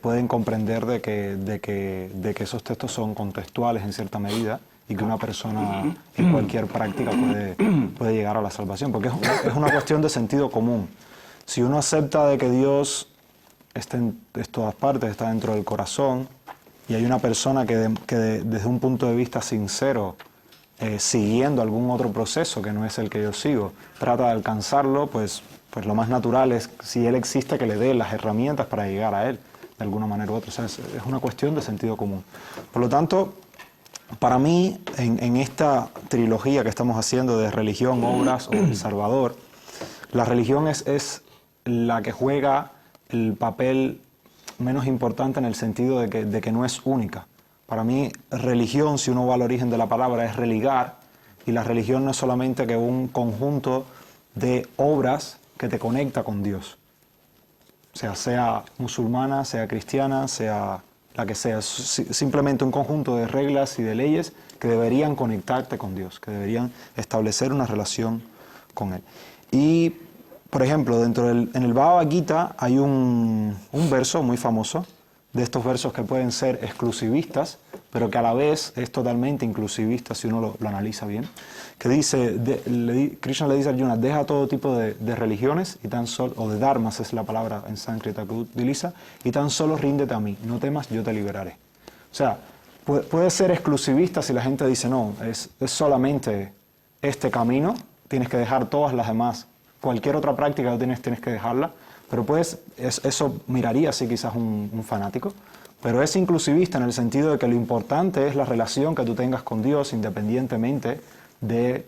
pueden comprender de que esos textos son contextuales en cierta medida y que una persona en cualquier práctica puede llegar a la salvación, porque es una cuestión de sentido común. Si uno acepta de que Dios está en todas partes, está dentro del corazón, y hay una persona que desde un punto de vista sincero siguiendo algún otro proceso que no es el que yo sigo, trata de alcanzarlo, pues lo más natural es, si Él existe, que le dé las herramientas para llegar a Él, de alguna manera u otra. O sea, es una cuestión de sentido común. Por lo tanto, para mí, en esta trilogía que estamos haciendo de religión, obras o El Salvador, la religión es la que juega el papel menos importante en el sentido de que no es única. Para mí, religión, si uno va al origen de la palabra, es religar, y la religión no es solamente que un conjunto de obras que te conecta con Dios. O sea musulmana, sea cristiana, sea la que sea. Es simplemente un conjunto de reglas y de leyes que deberían conectarte con Dios, que deberían establecer una relación con Él. Y, por ejemplo, en el Bhagavad Gita hay un verso muy famoso, de estos versos que pueden ser exclusivistas, pero que a la vez es totalmente inclusivista si uno lo analiza bien, que dice, Krishna le dice a Arjuna, deja todo tipo de religiones, o de dharmas es la palabra en sánscrita que utiliza, y tan solo ríndete a mí, no temas, yo te liberaré. O sea, puede ser exclusivista si la gente dice, no, es solamente este camino, tienes que dejar todas las demás, cualquier otra práctica que tienes que dejarla. Pero eso miraría así quizás un fanático, pero es inclusivista en el sentido de que lo importante es la relación que tú tengas con Dios independientemente de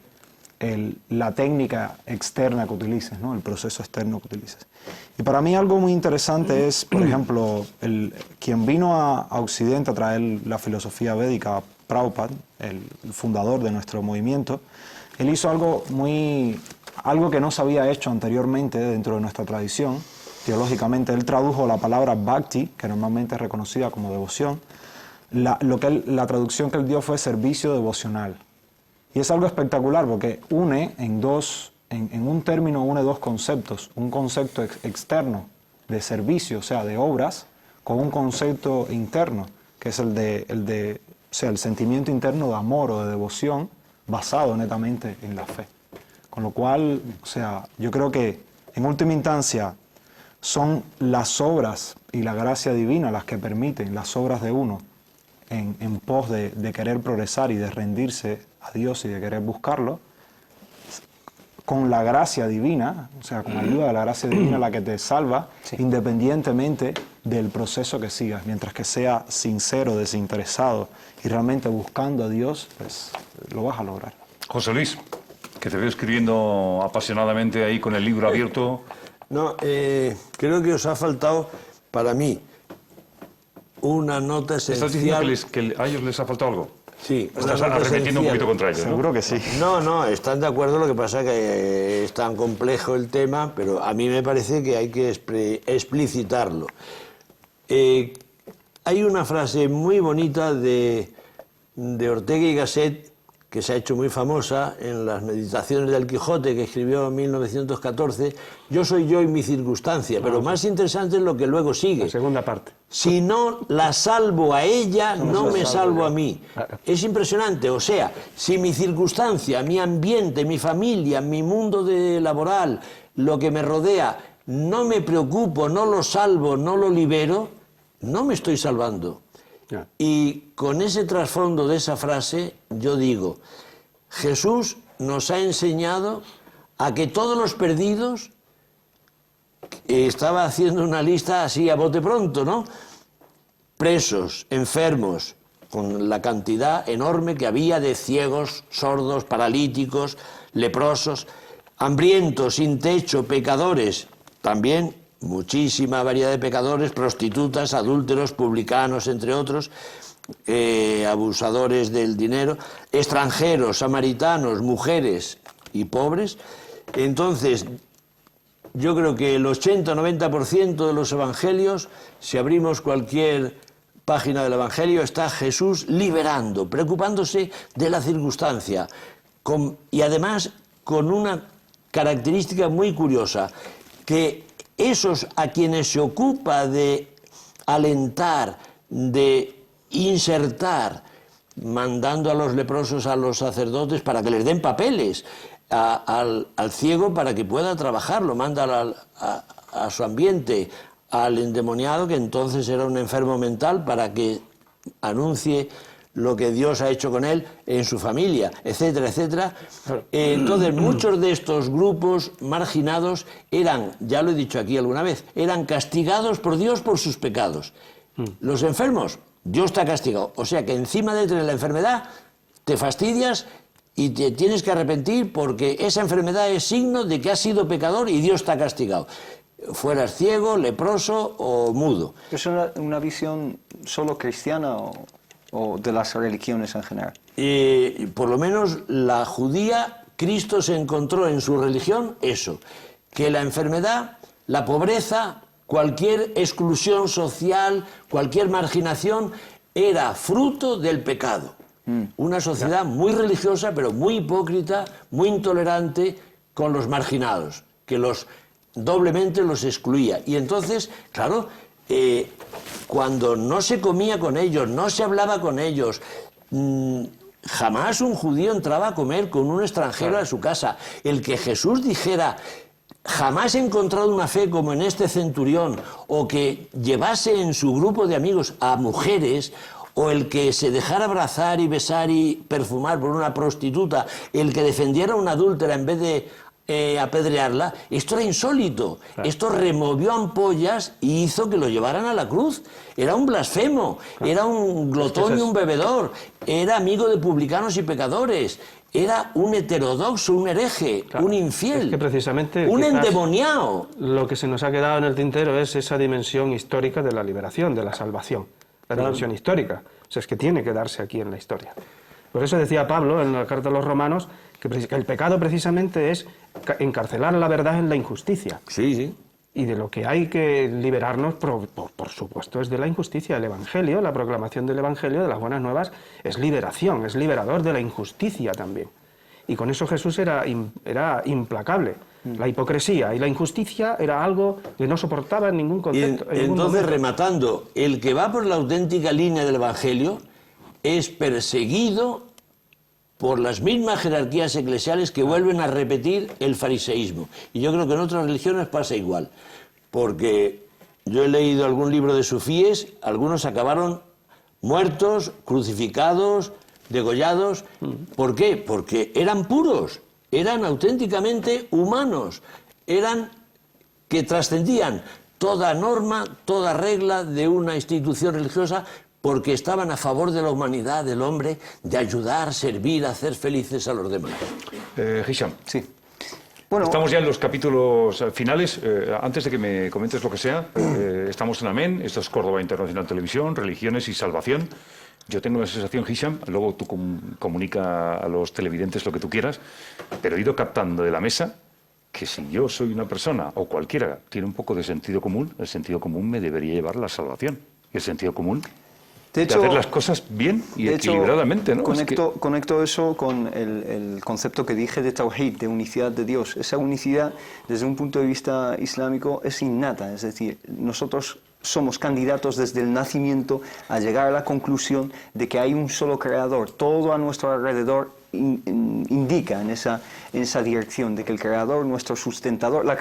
la técnica externa que utilices, ¿no? El proceso externo que utilices. Y para mí algo muy interesante es, por ejemplo, quien vino a Occidente a traer la filosofía védica, Prabhupada, el fundador de nuestro movimiento, él hizo algo que no se había hecho anteriormente dentro de nuestra tradición. Teológicamente, él tradujo la palabra bhakti, que normalmente es reconocida como devoción. La traducción que él dio fue servicio devocional. Y es algo espectacular porque en un término une dos conceptos. Un concepto externo de servicio, o sea, de obras, con un concepto interno, que es el sentimiento interno de amor o de devoción basado netamente en la fe. Con lo cual, o sea, yo creo que en última instancia son las obras y la gracia divina las que permiten, las obras de uno, en pos de querer progresar y de rendirse a Dios y de querer buscarlo, con la gracia divina, o sea, con la ayuda de la gracia divina la que te salva, sí, independientemente del proceso que sigas, mientras que sea sincero, desinteresado y realmente buscando a Dios, pues lo vas a lograr. José Luis, que te veo escribiendo apasionadamente ahí con el libro abierto. No, creo que os ha faltado, para mí, una nota esencial. ¿Estás diciendo que a ellos les ha faltado algo? Sí. Estás arrepentiendo un poquito contra ellos, ¿no? Seguro que sí. No, están de acuerdo, lo que pasa que es tan complejo el tema, pero a mí me parece que hay que explicitarlo. Hay una frase muy bonita de Ortega y Gasset, que se ha hecho muy famosa en las Meditaciones del Quijote, que escribió en 1914, yo soy yo y mi circunstancia, pero más interesante es lo que luego sigue. La segunda parte. Si no la salvo a ella, no me salvo a mí. Es impresionante, o sea, si mi circunstancia, mi ambiente, mi familia, mi mundo laboral, lo que me rodea, no me preocupo, no lo salvo, no lo libero, no me estoy salvando. Y con ese trasfondo de esa frase, yo digo, Jesús nos ha enseñado a que todos los perdidos, estaba haciendo una lista así a bote pronto, ¿no? Presos, enfermos, con la cantidad enorme que había de ciegos, sordos, paralíticos, leprosos, hambrientos, sin techo, pecadores, también muchísima variedad de pecadores, prostitutas, adúlteros, publicanos, entre otros, abusadores del dinero, extranjeros, samaritanos, mujeres y pobres. Entonces, yo creo que el 80-90% de los evangelios, si abrimos cualquier página del evangelio, está Jesús liberando, preocupándose de la circunstancia, y además con una característica muy curiosa, que esos a quienes se ocupa de alentar, de insertar, mandando a los leprosos a los sacerdotes para que les den papeles, al ciego para que pueda trabajar, lo manda a su ambiente, al endemoniado, que entonces era un enfermo mental, para que anuncie lo que Dios ha hecho con él en su familia, etcétera, etcétera. Entonces, muchos de estos grupos marginados eran, ya lo he dicho aquí alguna vez, eran castigados por Dios por sus pecados. Los enfermos, Dios te ha castigado. O sea que encima de tener la enfermedad, te fastidias y te tienes que arrepentir porque esa enfermedad es signo de que has sido pecador y Dios te ha castigado. Fueras ciego, leproso o mudo. ¿Es una visión solo cristiana o de las religiones en general? Por lo menos la judía, Cristo se encontró en su religión eso, que la enfermedad, la pobreza, cualquier exclusión social, cualquier marginación, era fruto del pecado. Una sociedad muy religiosa, pero muy hipócrita, muy intolerante con los marginados, que doblemente los excluía. Y entonces, claro, cuando no se comía con ellos, no se hablaba con ellos, jamás un judío entraba a comer con un extranjero a su casa. El que Jesús dijera, jamás he encontrado una fe como en este centurión, o que llevase en su grupo de amigos a mujeres, o el que se dejara abrazar y besar y perfumar por una prostituta, el que defendiera a una adúltera en vez de apedrearla, esto era insólito. Claro. Esto removió ampollas y hizo que lo llevaran a la cruz. Era un blasfemo, era un glotón y un bebedor, era amigo de publicanos y pecadores, era un heterodoxo, un hereje, claro, un infiel, es que precisamente un endemoniado. Lo que se nos ha quedado en el tintero es esa dimensión histórica de la liberación, de la salvación, la dimensión histórica. O sea, es que tiene que darse aquí en la historia. Por eso decía Pablo en la carta a los Romanos que el pecado precisamente es encarcelar la verdad en la injusticia. Sí, sí. Y de lo que hay que liberarnos, por supuesto, es de la injusticia. El Evangelio, la proclamación del Evangelio, de las buenas nuevas, es liberación, es liberador de la injusticia también. Y con eso Jesús era implacable. La hipocresía y la injusticia era algo que no soportaba en ningún concepto. Entonces, rematando, el que va por la auténtica línea del Evangelio es perseguido por las mismas jerarquías eclesiales que vuelven a repetir el fariseísmo. Y yo creo que en otras religiones pasa igual, porque yo he leído algún libro de sufíes, algunos acabaron muertos, crucificados, degollados. ¿Por qué? Porque eran puros, eran auténticamente humanos, eran que trascendían toda norma, toda regla de una institución religiosa, porque estaban a favor de la humanidad, del hombre, de ayudar, servir, hacer felices a los demás. Hisham. Sí. Bueno, estamos ya en los capítulos finales. Antes de que me comentes lo que sea, estamos en Amén, esto es Córdoba Internacional Televisión, Religiones y Salvación. Yo tengo la sensación, Hisham, luego tú comunica a los televidentes lo que tú quieras, pero he ido captando de la mesa que si yo soy una persona, o cualquiera, tiene un poco de sentido común, el sentido común me debería llevar a la salvación. ¿Y el sentido común? De hacer las cosas bien y equilibradamente, ¿no? Conecto eso con el concepto que dije de Tawhid, de unicidad de Dios. Esa unicidad, desde un punto de vista islámico, es innata. Es decir, nosotros somos candidatos desde el nacimiento a llegar a la conclusión de que hay un solo creador. Todo a nuestro alrededor indica en esa dirección de que el creador, nuestro sustentador, la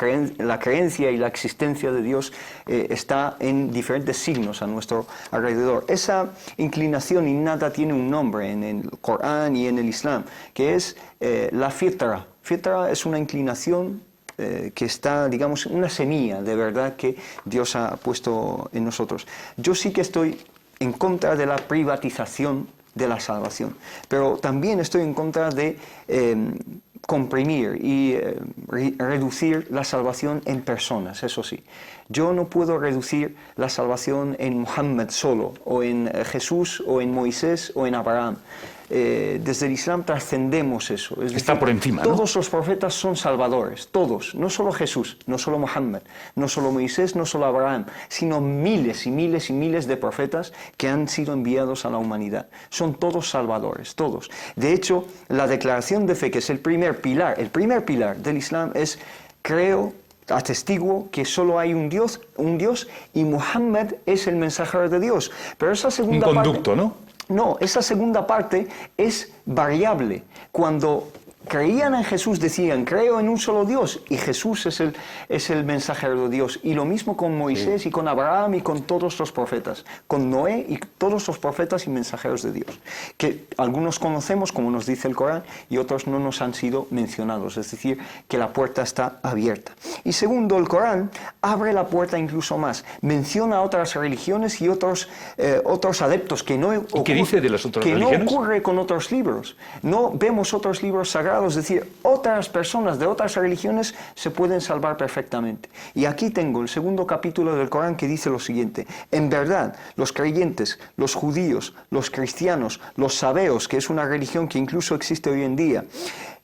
creencia y la existencia de Dios está en diferentes signos a nuestro alrededor. Esa inclinación innata tiene un nombre en el Corán y en el Islam, que es la fitra. Fitra es una inclinación que está, digamos, una semilla de verdad que Dios ha puesto en nosotros. Yo sí que estoy en contra de la privatización de la salvación, pero también estoy en contra de comprimir y reducir la salvación en personas, eso sí. Yo no puedo reducir la salvación en Muhammad solo, o en Jesús, o en Moisés, o en Abraham. Desde el Islam trascendemos eso. Es Está decir, por encima, ¿no? Todos los profetas son salvadores, todos. No solo Jesús, no solo Muhammad, no solo Moisés, no solo Abraham, sino miles y miles y miles de profetas que han sido enviados a la humanidad. Son todos salvadores, todos. De hecho, la declaración de fe, que es el primer pilar del Islam, es creo, atestiguo que solo hay un Dios y Muhammad es el mensajero de Dios. Pero esa segunda conducto, parte, ¿no? No, esa segunda parte es variable. Cuando creían en Jesús, decían, creo en un solo Dios, y Jesús es el mensajero de Dios. Y lo mismo con Moisés y con Abraham y con todos los profetas, con Noé y todos los profetas y mensajeros de Dios, que algunos conocemos, como nos dice el Corán, y otros no nos han sido mencionados, es decir, que la puerta está abierta. Y segundo, el Corán abre la puerta incluso más, menciona a otras religiones y otros adeptos que no ¿Y qué dice de las otras religiones? No ocurre con otros libros. No vemos otros libros sagrados, es decir, otras personas de otras religiones se pueden salvar perfectamente. Y aquí tengo el segundo capítulo del Corán que dice lo siguiente: en verdad, los creyentes, los judíos, los cristianos, los sabeos, que es una religión que incluso existe hoy en día,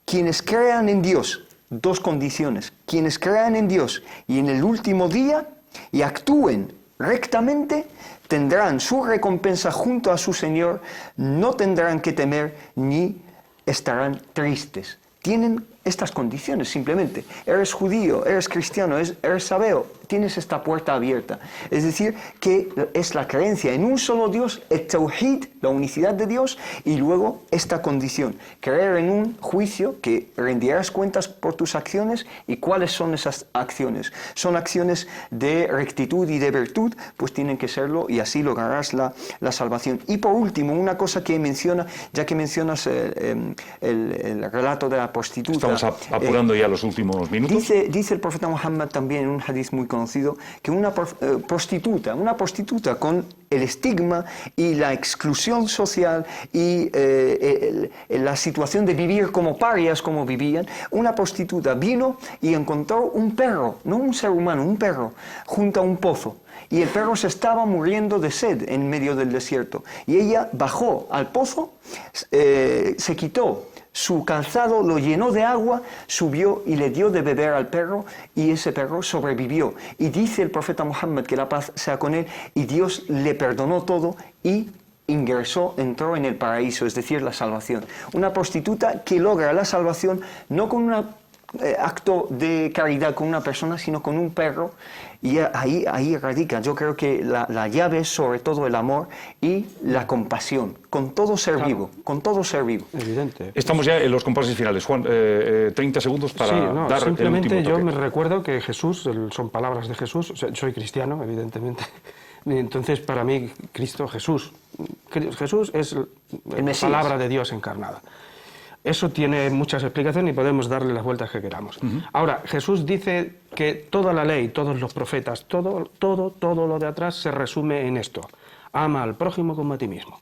quienes crean en Dios, dos condiciones, quienes crean en Dios y en el último día y actúen rectamente, tendrán su recompensa junto a su Señor, no tendrán que temer ni estarán tristes. Tienen estas condiciones simplemente. Eres judío, eres cristiano, eres sabeo, tienes esta puerta abierta. Es decir, que es la creencia en un solo Dios, el tawhid, la unicidad de Dios, y luego esta condición, creer en un juicio que rendirás cuentas por tus acciones. ¿Y cuáles son esas acciones? Son acciones de rectitud y de virtud, pues tienen que serlo, y así lograrás la salvación. Y por último, una cosa que menciona, ya que mencionas el relato de la prostituta. Estamos apurando ya los últimos minutos. Dice el profeta Muhammad también en un hadith muy conocido que una prostituta con el estigma y la exclusión social y la situación de vivir como parias como vivían, una prostituta vino y encontró un perro, no un ser humano, un perro, junto a un pozo. Y el perro se estaba muriendo de sed en medio del desierto. Y ella bajó al pozo, se quitó su calzado, lo llenó de agua, subió y le dio de beber al perro, y ese perro sobrevivió. Y dice el profeta Muhammad, que la paz sea con él, y Dios le perdonó todo y entró en el paraíso, es decir, la salvación. Una prostituta que logra la salvación no con un acto de caridad con una persona, sino con un perro, y ahí radica. Yo creo que la llave es sobre todo el amor y la compasión, con todo ser vivo, con todo ser vivo. Evidente. Estamos ya en los compases finales. Juan, 30 segundos para dar simplemente el último toque. yo me recuerdo que Jesús, son palabras de Jesús, o sea, soy cristiano, evidentemente, y entonces para mí Cristo, Jesús es la palabra de Dios encarnada. Eso tiene muchas explicaciones y podemos darle las vueltas que queramos. Ahora, Jesús dice que toda la ley, todos los profetas, todo lo de atrás se resume en esto: ama al prójimo como a ti mismo.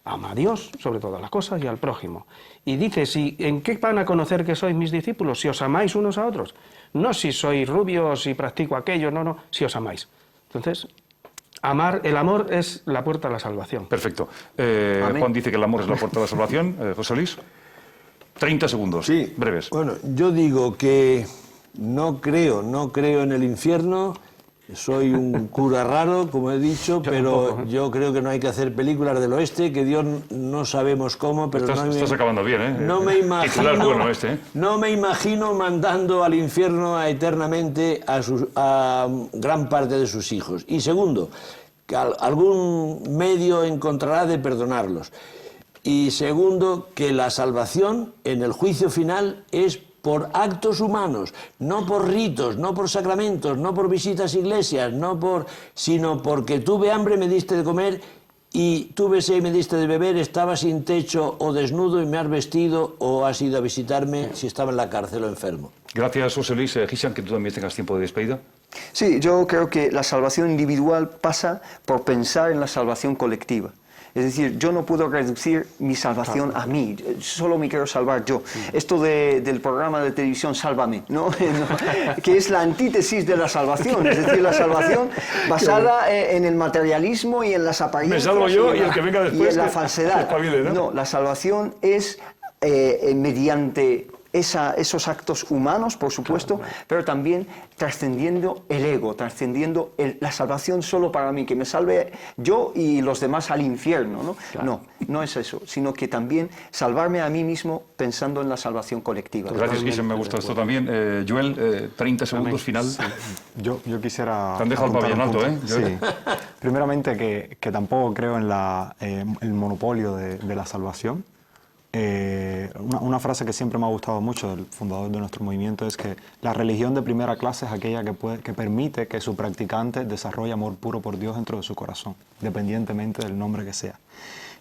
Ama a Dios sobre todas las cosas y al prójimo. Y dice, ¿en qué van a conocer que sois mis discípulos? Si os amáis unos a otros. No si soy rubio o si practico aquello, no, si os amáis. Entonces, el amor es la puerta a la salvación. Perfecto. Juan dice que el amor es la puerta a la salvación. José Luis, 30 segundos, sí, breves. Bueno, yo digo que no creo en el infierno. Soy un cura raro, como he dicho, pero yo creo que no hay que hacer películas del oeste, que Dios no sabemos cómo, pero estás acabando bien, ¿eh? No me imagino, bueno no me imagino mandando al infierno eternamente a gran parte de sus hijos. Y segundo, que algún medio encontrará de perdonarlos. Y segundo, que la salvación en el juicio final es por actos humanos, no por ritos, no por sacramentos, no por visitas a iglesias, sino porque tuve hambre, me diste de comer, y tuve sed y me diste de beber, estaba sin techo o desnudo y me has vestido, o has ido a visitarme si estaba en la cárcel o enfermo. Gracias, José Luis. Hisham, que tú también tengas tiempo de despedida. Sí, yo creo que la salvación individual pasa por pensar en la salvación colectiva. Es decir, yo no puedo reducir mi salvación a mí, solo me quiero salvar yo. Esto del programa de televisión Sálvame, ¿no? Que es la antítesis de la salvación, es decir, la salvación basada en el materialismo y en las apariencias. Me salvo yo y el que venga después. Y en la falsedad. No, la salvación es mediante esos actos humanos, por supuesto, pero también trascendiendo el ego, trascendiendo la salvación solo para mí, que me salve yo y los demás al infierno, ¿no? Claro. No es eso, sino que también salvarme a mí mismo pensando en la salvación colectiva. Gracias, Guisen, me gusta esto también. Joel, 30 segundos final. Sí. Yo quisiera... Te han dejado el pabellón alto, ¿eh? Sí. Primeramente que tampoco creo en el monopolio de la salvación. una frase que siempre me ha gustado mucho del fundador de nuestro movimiento es que la religión de primera clase es aquella que permite que su practicante desarrolle amor puro por Dios dentro de su corazón, independientemente del nombre que sea.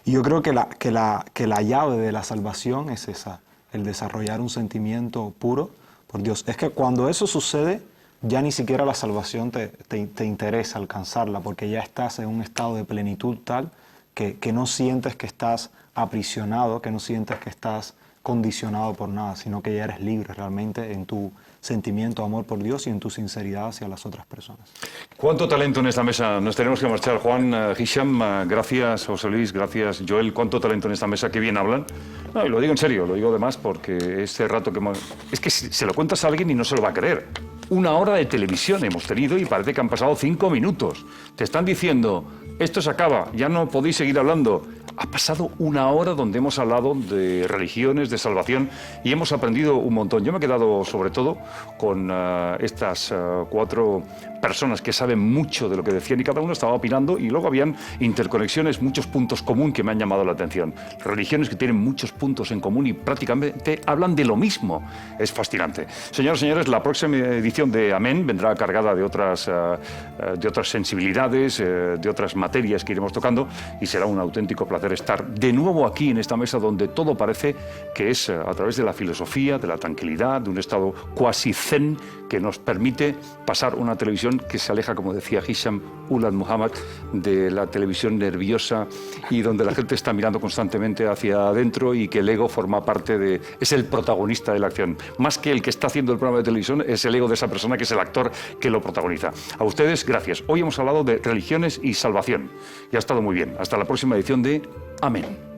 Y yo creo que la llave de la salvación es esa, el desarrollar un sentimiento puro por Dios. Es que cuando eso sucede, ya ni siquiera la salvación te interesa alcanzarla, porque ya estás en un estado de plenitud tal que no sientes que estás aprisionado, que no sientes que estás condicionado por nada, sino que ya eres libre realmente en tu sentimiento de amor por Dios y en tu sinceridad hacia las otras personas. ¿Cuánto talento en esta mesa? Nos tenemos que marchar. Juan, Hisham, gracias. José Luis, gracias. Joel, ¿cuánto talento en esta mesa? Qué bien hablan. No, y lo digo en serio, lo digo además porque este rato que hemos... Es que se lo cuentas a alguien y no se lo va a creer. 1 hora de televisión hemos tenido y parece que han pasado 5 minutos. Te están diciendo, esto se acaba, ya no podéis seguir hablando. Ha pasado 1 hora donde hemos hablado de religiones, de salvación, y hemos aprendido un montón. Yo me he quedado sobre todo con estas 4 personas que saben mucho de lo que decían y cada uno estaba opinando, y luego habían interconexiones, muchos puntos comunes que me han llamado la atención. Religiones que tienen muchos puntos en común y prácticamente hablan de lo mismo. Es fascinante. Señoras y señores, la próxima edición de Amén vendrá cargada de otras sensibilidades, de otras materias que iremos tocando, y será un auténtico placer estar de nuevo aquí en esta mesa donde todo parece que es a través de la filosofía, de la tranquilidad, de un estado cuasi zen que nos permite pasar una televisión que se aleja, como decía Hisham Ulad Muhammad, de la televisión nerviosa y donde la gente está mirando constantemente hacia adentro y que el ego forma parte de... es el protagonista de la acción. Más que el que está haciendo el programa de televisión, es el ego de esa persona que es el actor que lo protagoniza. A ustedes, gracias. Hoy hemos hablado de religiones y salvación y ha estado muy bien. Hasta la próxima edición de Amén.